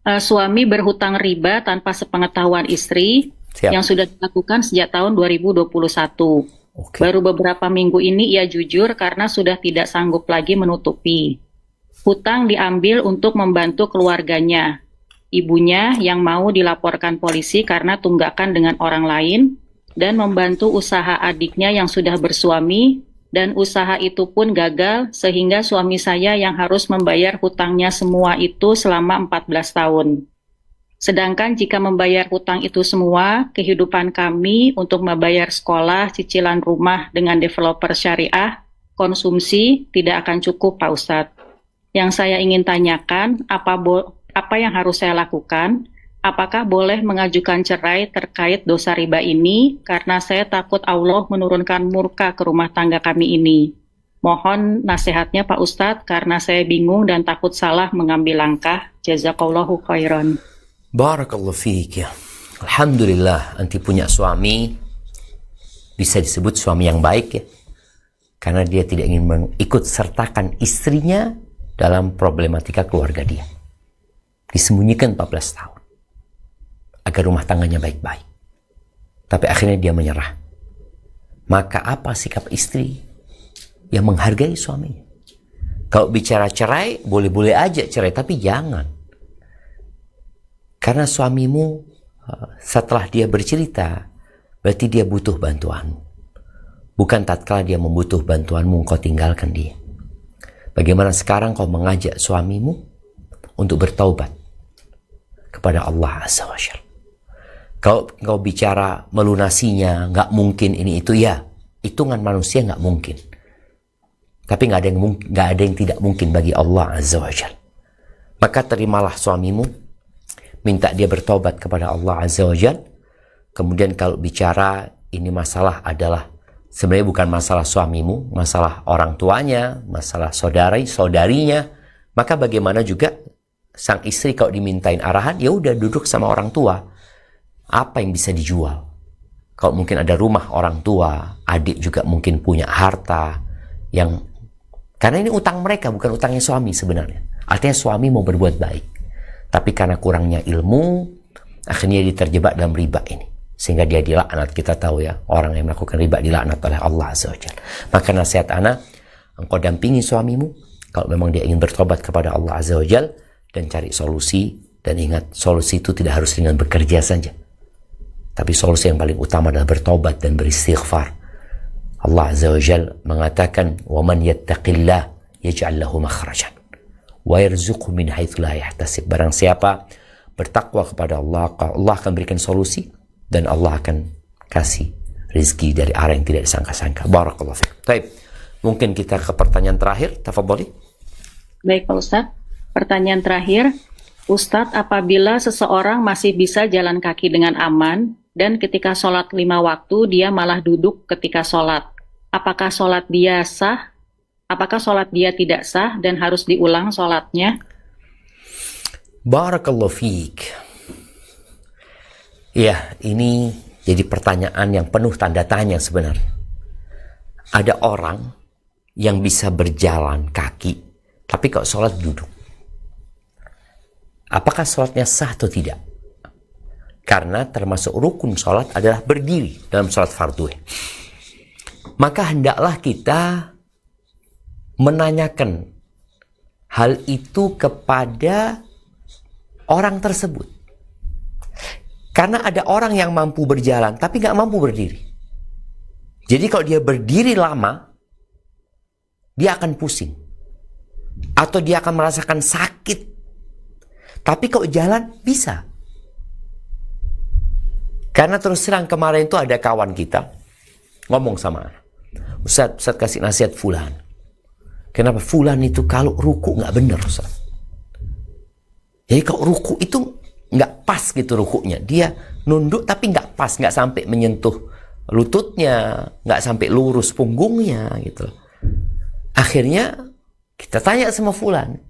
Suami berhutang riba tanpa sepengetahuan istri. Siap. Yang sudah dilakukan sejak tahun 2021. Okay. Baru beberapa minggu ini ia jujur karena sudah tidak sanggup lagi menutupi. Hutang diambil untuk membantu keluarganya. Ibunya yang mau dilaporkan polisi karena tunggakan dengan orang lain, dan membantu usaha adiknya yang sudah bersuami, dan usaha itu pun gagal sehingga suami saya yang harus membayar hutangnya semua itu selama 14 tahun. Sedangkan jika membayar hutang itu semua, kehidupan kami untuk membayar sekolah, cicilan rumah dengan developer syariah, konsumsi tidak akan cukup, Pak Ustadz. Yang saya ingin tanyakan, apa yang harus saya lakukan? Apakah boleh mengajukan cerai terkait dosa riba ini? Karena saya takut Allah menurunkan murka ke rumah tangga kami ini. Mohon nasihatnya Pak Ustadz, karena saya bingung dan takut salah mengambil langkah. Jazakallahu khairan. Barakallahu fiik ya. Alhamdulillah, anti punya suami bisa disebut suami yang baik ya. Karena dia tidak ingin mengikut sertakan istrinya dalam problematika keluarga dia. Disembunyikan 14 tahun. Agar rumah tangganya baik-baik. Tapi akhirnya dia menyerah. Maka apa sikap istri yang menghargai suaminya? Kalau bicara cerai, boleh-boleh aja cerai, tapi jangan. Karena suamimu setelah dia bercerita, berarti dia butuh bantuanmu. Bukan tatkala dia membutuh bantuanmu, kau tinggalkan dia. Bagaimana sekarang kau mengajak suamimu untuk bertaubat kepada Allah Azza wa Jalla. Kalau kau bicara melunasinya, nggak mungkin ini itu, ya hitungan manusia nggak mungkin. Tapi nggak ada yang tidak mungkin bagi Allah Azza wa Jalla. Maka terimalah suamimu, minta dia bertobat kepada Allah Azza wa Jalla. Kemudian kalau bicara ini masalah adalah sebenarnya bukan masalah suamimu, masalah orang tuanya, masalah saudarinya. Maka bagaimana juga sang istri kalau dimintain arahan, ya udah duduk sama orang tua. Apa yang bisa dijual? Kalau mungkin ada rumah orang tua, adik juga mungkin punya harta yang, karena ini utang mereka, bukan utangnya suami sebenarnya. Artinya suami mau berbuat baik, tapi karena kurangnya ilmu, akhirnya dia terjebak dalam riba ini, sehingga dia dilaknat. Kita tahu ya, orang yang melakukan riba dilaknat oleh Allah Azza wa Jalla. Maka nasihat ana, engkau dampingi suamimu kalau memang dia ingin bertobat kepada Allah Azza wa Jalla, dan cari solusi. Dan ingat, solusi itu tidak harus dengan bekerja saja, tapi solusi yang paling utama adalah bertobat dan beristighfar. Allah Azza wa Jalla mengatakan, وَمَنْ يَتَّقِ اللَّهِ يَجْعَلْ لَهُ مَخْرَجًا وَيَرْزُقْهُ مِنْ حَيْثُ لَا يَحْتَسِبْ. Barang siapa bertakwa kepada Allah, Allah akan berikan solusi dan Allah akan kasih rezeki dari arah yang tidak disangka-sangka. Barakallahu fiik. Baik, mungkin kita ke pertanyaan terakhir. Tafadhali. Baik Pak Ustadz, pertanyaan terakhir. Ustadz, apabila seseorang masih bisa jalan kaki dengan aman, dan ketika sholat 5 waktu dia malah duduk ketika sholat, apakah sholat dia sah? Apakah sholat dia tidak sah dan harus diulang sholatnya? Barakallahu fiik. Ya, ini jadi pertanyaan yang penuh tanda tanya sebenarnya. Ada orang yang bisa berjalan kaki, tapi kok sholat duduk. Apakah sholatnya sah atau tidak? Karena termasuk rukun sholat adalah berdiri dalam sholat fardu. Maka hendaklah kita menanyakan hal itu kepada orang tersebut. Karena ada orang yang mampu berjalan tapi nggak mampu berdiri. Jadi kalau dia berdiri lama, dia akan pusing. Atau dia akan merasakan sakit. Tapi kalau jalan, bisa. Karena terus terang kemarin itu ada kawan kita ngomong sama anak. Ustaz kasih nasihat fulan. Kenapa fulan itu kalau ruku nggak bener, Ustaz? Jadi kalau ruku itu nggak pas gitu rukuknya. Dia nunduk tapi nggak pas, nggak sampai menyentuh lututnya, nggak sampai lurus punggungnya gitu. Akhirnya kita tanya sama fulan,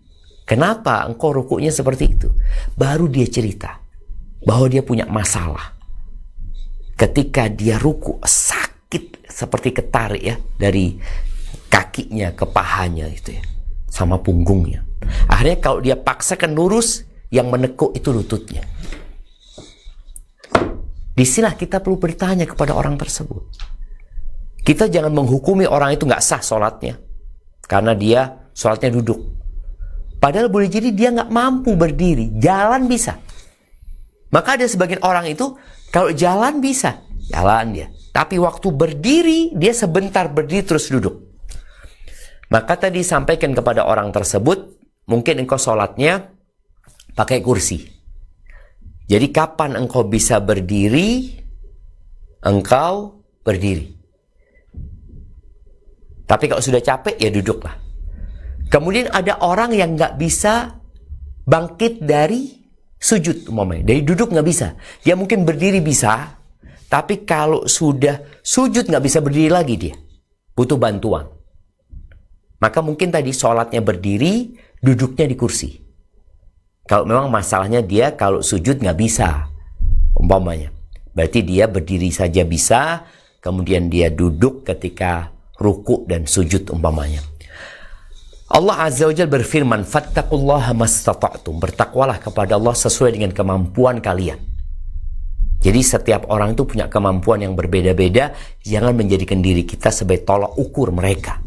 kenapa engkau rukuknya seperti itu? Baru dia cerita bahwa dia punya masalah. Ketika dia ruku sakit seperti ketarik ya dari kakinya ke pahanya itu ya, sama punggungnya. Akhirnya kalau dia paksakan lurus, yang menekuk itu lututnya. Disinilah kita perlu bertanya kepada orang tersebut. Kita jangan menghukumi orang itu nggak sah sholatnya karena dia sholatnya duduk. Padahal boleh jadi dia nggak mampu berdiri, jalan bisa. Maka ada sebagian orang itu kalau jalan bisa, jalan dia. Tapi waktu berdiri dia sebentar berdiri terus duduk. Maka tadi sampaikan kepada orang tersebut, mungkin engkau sholatnya pakai kursi. Jadi kapan engkau bisa berdiri, engkau berdiri. Tapi kalau sudah capek, ya duduklah. Kemudian ada orang yang nggak bisa bangkit dari sujud umpamanya. Dari duduk nggak bisa. Dia mungkin berdiri bisa, tapi kalau sudah sujud nggak bisa berdiri lagi dia. Butuh bantuan. Maka mungkin tadi sholatnya berdiri, duduknya di kursi. Kalau memang masalahnya dia kalau sujud nggak bisa, umpamanya. Berarti dia berdiri saja bisa, kemudian dia duduk ketika ruku dan sujud umpamanya. Allah Azza wa Jalla berfirman, "Fattaqullaha mastata'tum." Bertakwalah kepada Allah sesuai dengan kemampuan kalian. Jadi setiap orang itu punya kemampuan yang berbeda-beda, jangan menjadikan diri kita sebagai tolak ukur mereka.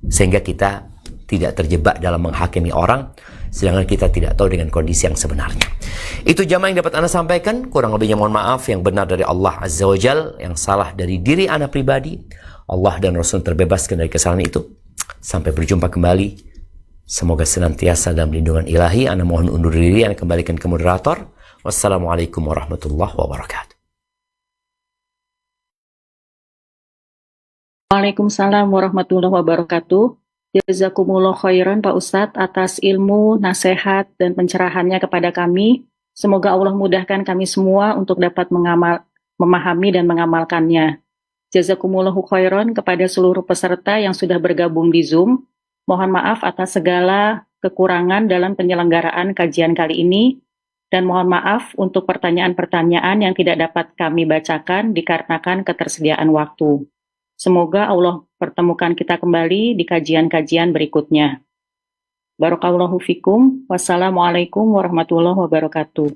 Sehingga kita tidak terjebak dalam menghakimi orang, sedangkan kita tidak tahu dengan kondisi yang sebenarnya. Itu jamaah yang dapat Anda sampaikan. Kurang lebihnya mohon maaf. Yang benar dari Allah Azza wa Jal, yang salah dari diri Anda pribadi. Allah dan Rasul terbebaskan dari kesalahan itu. Sampai berjumpa kembali. Semoga senantiasa dalam lindungan ilahi. Anda mohon undur diri, Anda kembalikan ke moderator. Wassalamualaikum warahmatullahi wabarakatuh. Waalaikumsalam warahmatullahi wabarakatuh. Jazakumullah khairan Pak Ustadz atas ilmu, nasihat, dan pencerahannya kepada kami. Semoga Allah mudahkan kami semua untuk dapat memahami dan mengamalkannya. Jazakumullahu khairan kepada seluruh peserta yang sudah bergabung di Zoom. Mohon maaf atas segala kekurangan dalam penyelenggaraan kajian kali ini. Dan mohon maaf untuk pertanyaan-pertanyaan yang tidak dapat kami bacakan dikarenakan ketersediaan waktu. Semoga Allah pertemukan kita kembali di kajian-kajian berikutnya. Barakallahu fikum. Wassalamualaikum warahmatullahi wabarakatuh.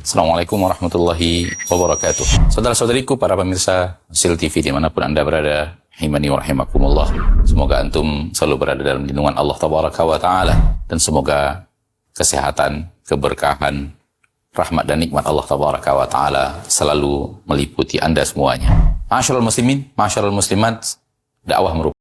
Assalamualaikum warahmatullahi wabarakatuh. Saudara-saudariku, para pemirsa Sil TV dimanapun Anda berada, rahimani wa rahimakumullah. Semoga antum selalu berada dalam lindungan Allah Tabaraka wa Ta'ala. Dan semoga kesehatan, keberkahan, rahmat dan nikmat Allah Tabaraka wa Ta'ala selalu meliputi Anda semuanya. Ma'asyiral muslimin, ma'asyiral muslimat, dakwah merupakan